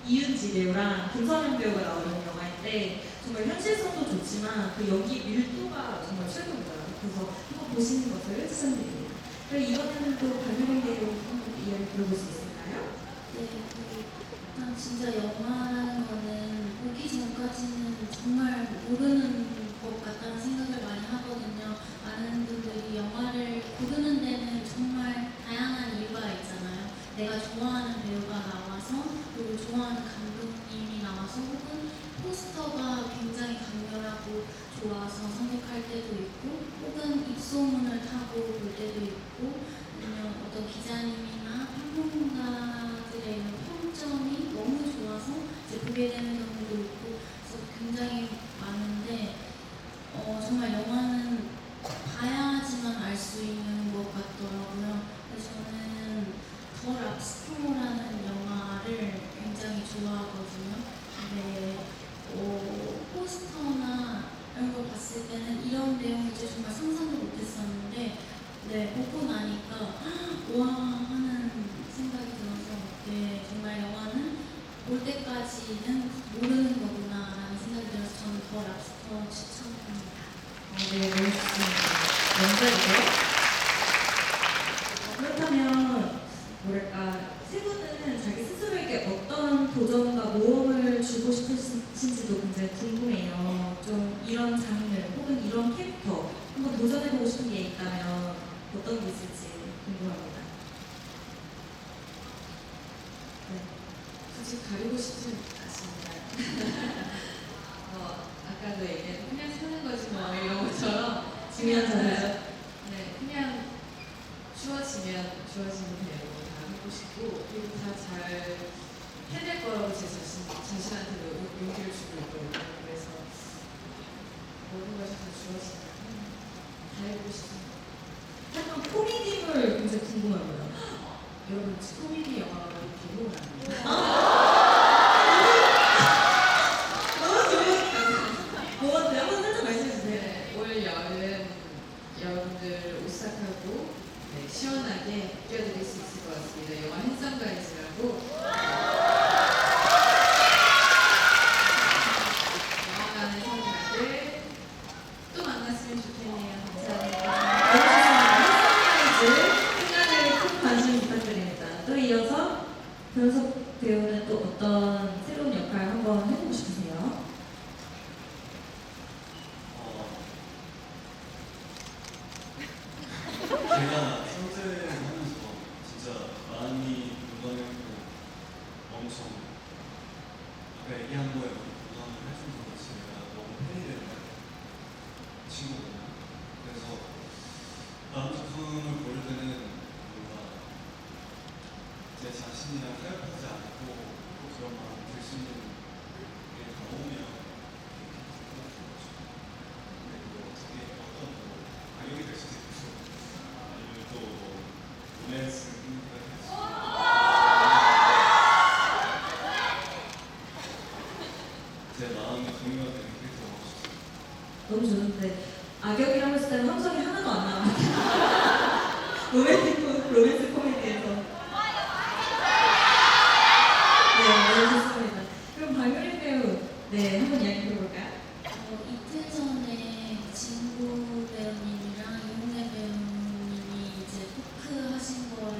이은지 배우랑 김선영 배우가 나오는 영화인데 정말 현실성도 좋지만 그 연기 밀도가 정말 최고더라고요. 그래서 한번 보시는 것을 추천드립니다. 그리고 이번에는 또 박유림 배우 한번 이야기 들어볼 수 있을까요? 네, 일단 진짜 영화라는 거는 보기 전까지는 정말 모르는 것 같다는 생각을 많이 하거든요. 많은 분들이 영화를 고르는 데는 정말 다양한 이유가 있잖아요. 내가 좋아하는 배우가 나와서 그리고 좋아하는 감독님이 나와서 혹은 포스터가 굉장히 강렬하고 좋아서 선택할 때도 있고 혹은 입소문을 타고 볼 때도 있고 아니면 어떤 기자님이나 평론가들의 이런 평점이 너무 좋아서 이제 보게 되는 경우도 있고 그래서 굉장히 많은데 정말 영화는 봐야지만 알 수 있는 것 같더라고요. 그래서 저는 더 랍스터라는 영화를 굉장히 좋아하거든요. 근데 포스터나 이런 거 봤을 때는 이런 내용을 이제 정말 상상도 못했었는데 네, 보고 나니까 와 하는 생각이 들어서 네, 정말 영화는 볼 때까지는 모르는 거구나라는 생각이 들어서 저는 더 랍스터 추천합니다. 네, 멋있습니다. 명작이죠? 그렇다면 뭐랄까 세 분은 자기 스스로에게 어떤 도전과 모험을 주고 싶으신지도 굉장히 궁금해요. 좀 이런 장르 혹은 이런 캐릭터 한번 도전해보고 싶은 게 있다면 어떤 게 있을지 궁금합니다. 네. 굳이 가리고 싶진 않습니다. 아까도 얘기한 그냥 사는 거지 뭐 이런 것처럼 중요하잖아요. 네, 그냥 주어지면 주어지는 대로 다 하고 싶고 그리고 다 잘 해낼 거라고 제 자신한테도 용기를 주고 있거든요. 그래서 모든 것이 다 주어지면 다 해보고 싶습니다. 약간 코미디물 굉장히 궁금합니다. 여러분 코미디 영화가 많이 개봉을 합니다. 너무 좋은 뭐 같아요? 한번 살짝 말씀해주세요. 네, 올 여름 여러분들 오싹하고 네, 시원하게 뛰어드릴 수 있을 것 같습니다. 영화 핸섬가이즈라고 영화관에서 다들 또 만났으면 좋겠네요. 감사합니다. 생각을 큰 관심 부탁드립니다. 또 이어 역할 한번 해보고 싶으세요? 제가 선생을 하면서 진짜 많이 공감했고 엄청 아까 얘기한 거에 공감을 해준 것 같이 내가 너무 팬이 되는 친구거든요. 그래서 다음 작품을 고를 때는 뭔가 제 자신이랑 타협하지 않고 또 그런 마음이 들 수 있는 게 나오면 그리고 어떻게 어떤 뭐 악역이 될 수도 있고 아니면 또 로맨스 분위기가 될 수도 있고 제 마음이 동요가 되는 캐릭터가 하고 싶습니다. 너무 좋은데 악역이라고 했을 때는 함성이 하나도 안 나와요. 로맨스 코미디에서. 네, 너무 좋습니다. 그럼 박유린 배우, 네, 한번 이야기 해볼까요? 이틀 전에 진구 배우님이랑 이용래 배우님이 이제 토크 하신 거를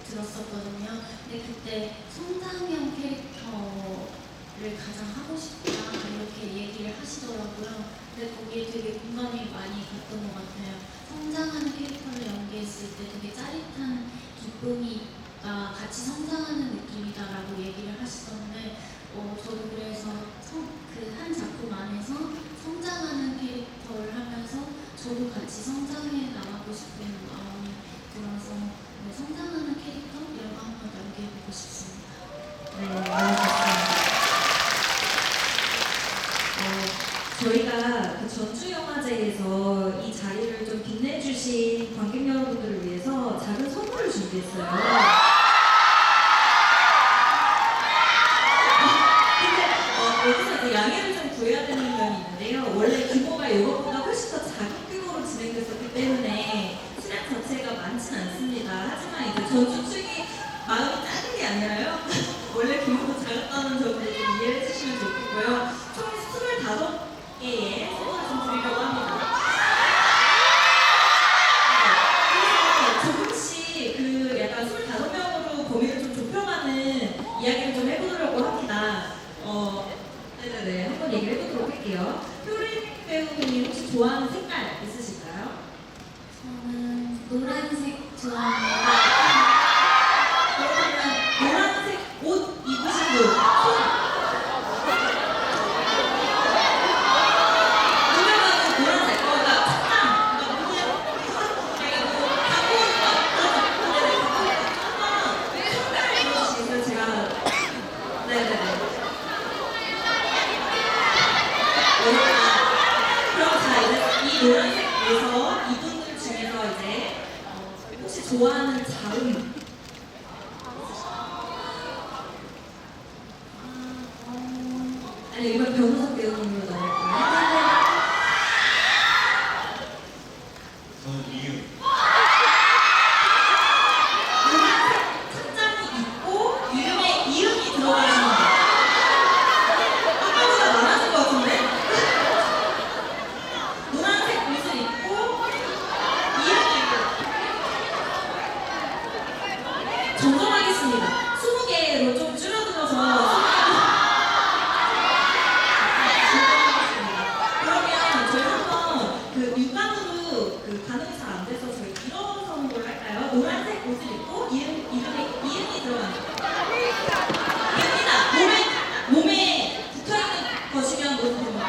들었었거든요. 근데 그때 성장형 캐릭터를 가장 하고 싶다 이렇게 얘기를 하시더라고요. 근데 거기에 되게 공감이 많이 갔던 것 같아요. 성장하는 캐릭터를 연기했을 때 되게 짜릿한 기쁨이 같이 성장하는 느낌이다라고 얘기를 하시던데 저도 그래서 그 한 작품 안에서 성장하는 캐릭터를 하면서 저도 같이 성장해 나가고 싶은 마음이 들어서 성장하는 캐릭터 이런 거 한번 연기해보고 싶습니다. 네, 너무 좋습니다. 저희가 그 전주영화제에서 이 자리를 좀 빛내주신 관객 여러분들을 위해서 작은 선물을 준비했어요. 여기서 이제 양해를 좀 구해야 되는 면이 있는데요. 원래 규모가 이것보다 훨씬 더 작은 규모로 진행됐었기 때문에 수량 자체가 많진 않습니다. 하지만 이제 전주 측이 마음이 작은 게 아니라요. 원래 규모도 작았다는 점을 좀 이해해 주시면 좋겠고요. 총 25개의 선물을 좀 드리려고 합니다. 그래서 조금씩 그 약간 25명으로 범위를 좀 좁혀가는 이야기를 좀 해보려고 합니다. 네네네. 한번 얘기를 해보도록 할게요. 효린 배우님 혹시 좋아하는 색깔 있으실까요? 저는 노란색 좋아합니다. 그렇다면 노란색 옷 입으신 분 손! 눈을 봐도 노란색 그러니까 착장 그러니까 눈을 내가 뭐 갖고 한번 색깔을 불러주시겠어요? 제가 네네네. 그럼 자 이제 이 노란색에서 이분들 중에서 이제 혹시 좋아하는 자음 아니 이번 변호사 배우님으로 넘어갈까요? 저는 이유 노란색 착장이 있고 이름에 이음이 들어가는 거 아까보다 많아진 것 같은데? 노란색 옷을 입고 이음이 있고 정정하겠습니다. 20개로 좀 줄어들어서 그러면 저희 한번 그 육감으로 그 반응이 잘 안 돼서 저희 일어서 하는 걸로 할까요? 노란색 옷을 입고 이음이 들어가는 이음이다. 몸에 붙어있는 것이면 뭐든 됩니다.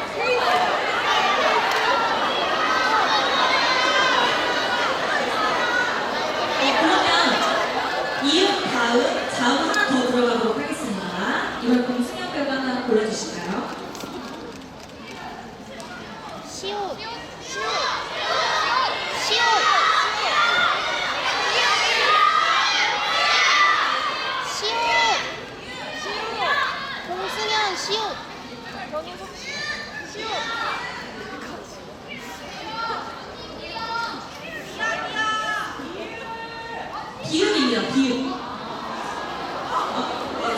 그러면 이음 다음 자음 하나 더 들어가도록 하겠습니다. 이번 그럼 승현 배우가 하나 골라주실까요? 시옷 공승현 시옷 비읍입니다. 비읍.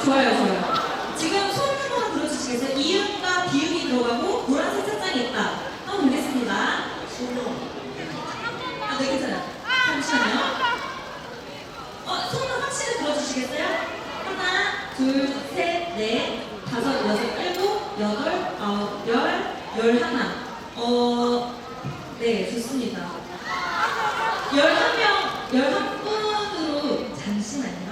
좋아요. 지금 소리 한번 들어주시겠어요? 이음과 비읍이 들어가고 노란색 책장이 있다. 한번 보겠습니다. 네, 괜찮아요. 잠시만요. 손을 확실히 들어주시겠어요? 하나, 둘, 셋, 넷, 다섯, 여섯, 일곱, 여덟, 아홉, 열, 열하나. 네, 좋습니다. 11분으로 잠시만요.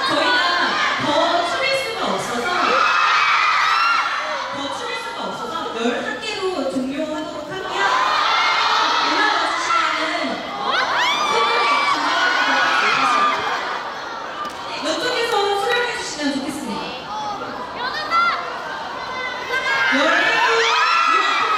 저희가 더 줄일 수가 없어서 11개로 종료하도록 할게요. 올라가 주시면은 이쪽에서 수령해 주시면 좋겠습니다. 11분 이 앞으로 나와주세요.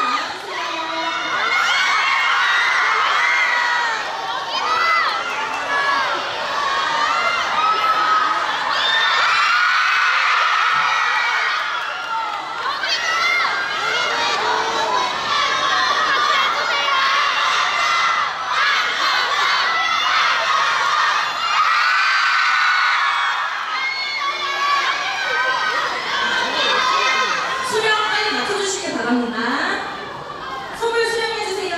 수령 빨리 맞춰주시길 바랍니다. 선물 수령해주세요.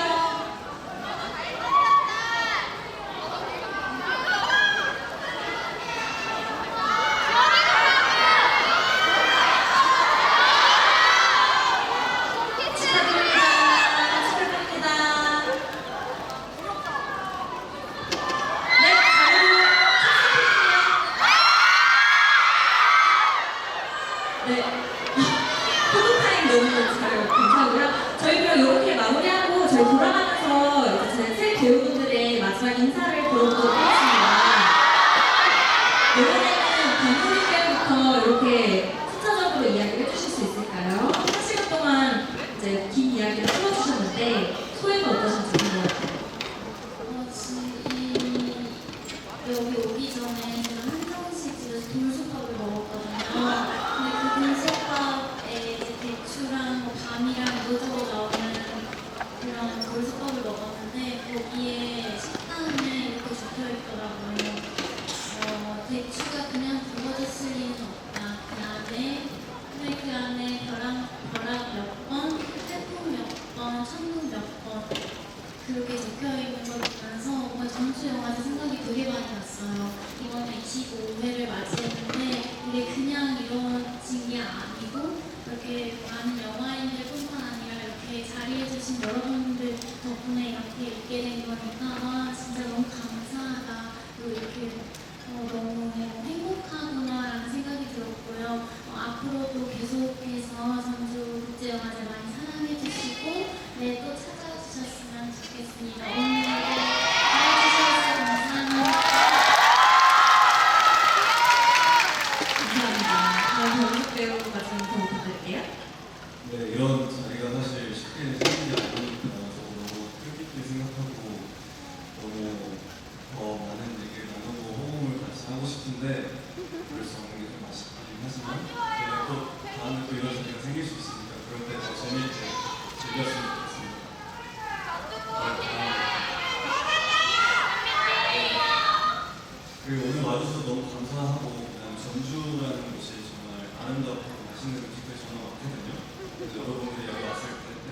축하드립니다. 네, 자료 착석해주세요. 네. 포토타임 너무 잘 감사하고요. 저희 그럼 이렇게 마무리하고 저희 돌아가면서 이제 새 배우분들의 마지막 인사를 들어보도록 하겠습니다. 이번에는 강훈님께부터 이렇게 순차적으로 이야기를 해주실 수 있을까요? 1시간 동안 이제 긴 이야기를 풀어주셨는데 소회가 어떠신지 궁금해요. 여기 오기 전에 제가 한정식 집에서 돌솥밥을 먹었거든요. 근데 그 돌솥밥에 이제 대추랑 뭐 밤이랑 이것저것 나오는 그런 돌솥밥을 먹었는데 거기에 식단에 이렇게 적혀 있더라고요. 대추가 그냥 굵어졌을 리는 없다. 그 안에 벼락 몇 번, 태풍 몇 번, 천둥 몇 번. 그렇게 적혀있는 걸 보면서 뭔가 전주 영화제 생각이 되게 많이 났어요. 이번에 25회를 맞이했는데 이게 그냥 이루어진 게 아니고 이렇게 많은 영화인들뿐만 아니라 이렇게 자리해주신 여러분들 덕분에 이렇게 있게 된 거니까 진짜 너무 감사하다. 그리고 이렇게 너무 행복하구나라는 생각이 들었고요. 앞으로도 계속해서 전주국제영화제 많이 사랑해주시고 또 찾아주셨으면 좋겠습니다. 오늘 나와주셔서 감사합니다. 감사합니다. 다음 전국 배우 말씀 좀 부탁드릴게요. 네, 이런 자리가 사실 쉽게 생기지 않으니까 저도 너무 뜻깊게 생각하고 너무 더 많은 얘기를 나누고 호흡을 같이 하고 싶은데 그래서 하는 게 좀 아쉽긴 하지만 저희가 또 다음에 또 이런 자리가 생길 수 있으니까 그럴 때 더 재미있게 즐겼으면 좋겠습니다. 그리고 오늘 와주셔서 너무 감사하고 그다음 전주라는 곳이 정말 아름답고 맛있는 음식들이 정말 많거든요. 그래서 여러분들이 여기 왔을 때는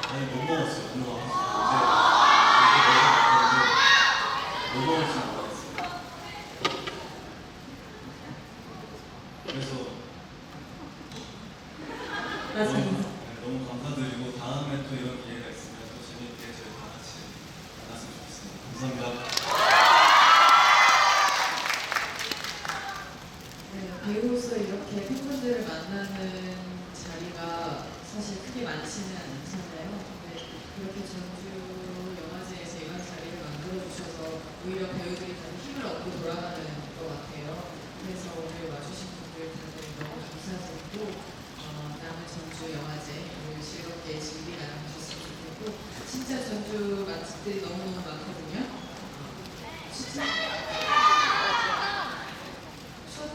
아니 못 먹었어요. 오늘 와서 이제 못 먹을지 모르겠어요. 그래서 맞습니다. 너무 감사드리고 다음에 또 이런 기회가 있으면 또 재밌게 저희 다 같이 만났으면 좋겠습니다. 감사합니다. 네, 배우로서 이렇게 팬분들을 만나는 자리가 사실 크게 많지는 않잖아요. 근데 이렇게 전주 영화제에서 이런 자리를 만들어주셔서 오히려 배우들이 다들 힘을 얻고 돌아가는 것 같아요. 그래서 오늘 와주신 분들 다들 너무 감사드리고 남은 전주 영화제를 즐겁게 즐기 나가셨으면 좋겠고 진짜 전주 맛집들이 너무너무 많거든요. 진짜 추억은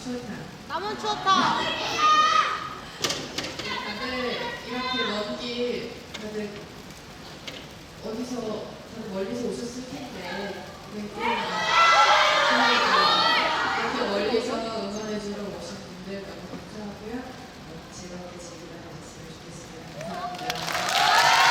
추어탕. 남은 추어탕. 다들 이렇게 먼 길 다들 어디서 다들 멀리서 오셨을 텐데 이렇게 멀리서 응원해주러 오신 분들 너무 감사하고요. 즐겁게 즐기다 가셨으면 좋겠습니다. 감사합니다.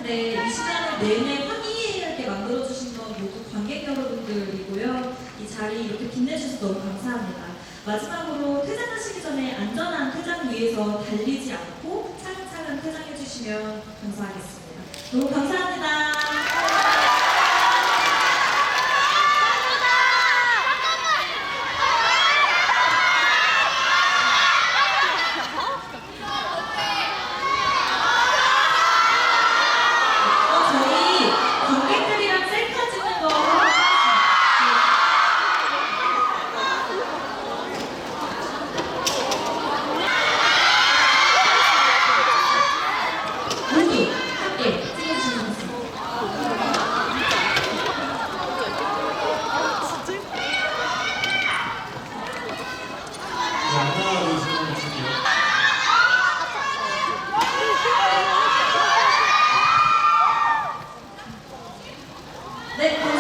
근데 이 시간을 내내 화기애애하게 만들어주신 건 모두 관객 여러분들이고요. 이 자리 이렇게 빛내주셔서 너무 감사합니다. 마지막으로 퇴장하시기 전에 안전한 퇴장 위에서 달리지 않고 차근차근 퇴장해주시면 감사하겠습니다. 너무 감사합니다. 저희 관객들이랑 셀카 찍는 거 모두 함께 찍어주시면 좋겠습니다. 하나, 둘, 셋, 한번 찍게요. 네, 감사합니다.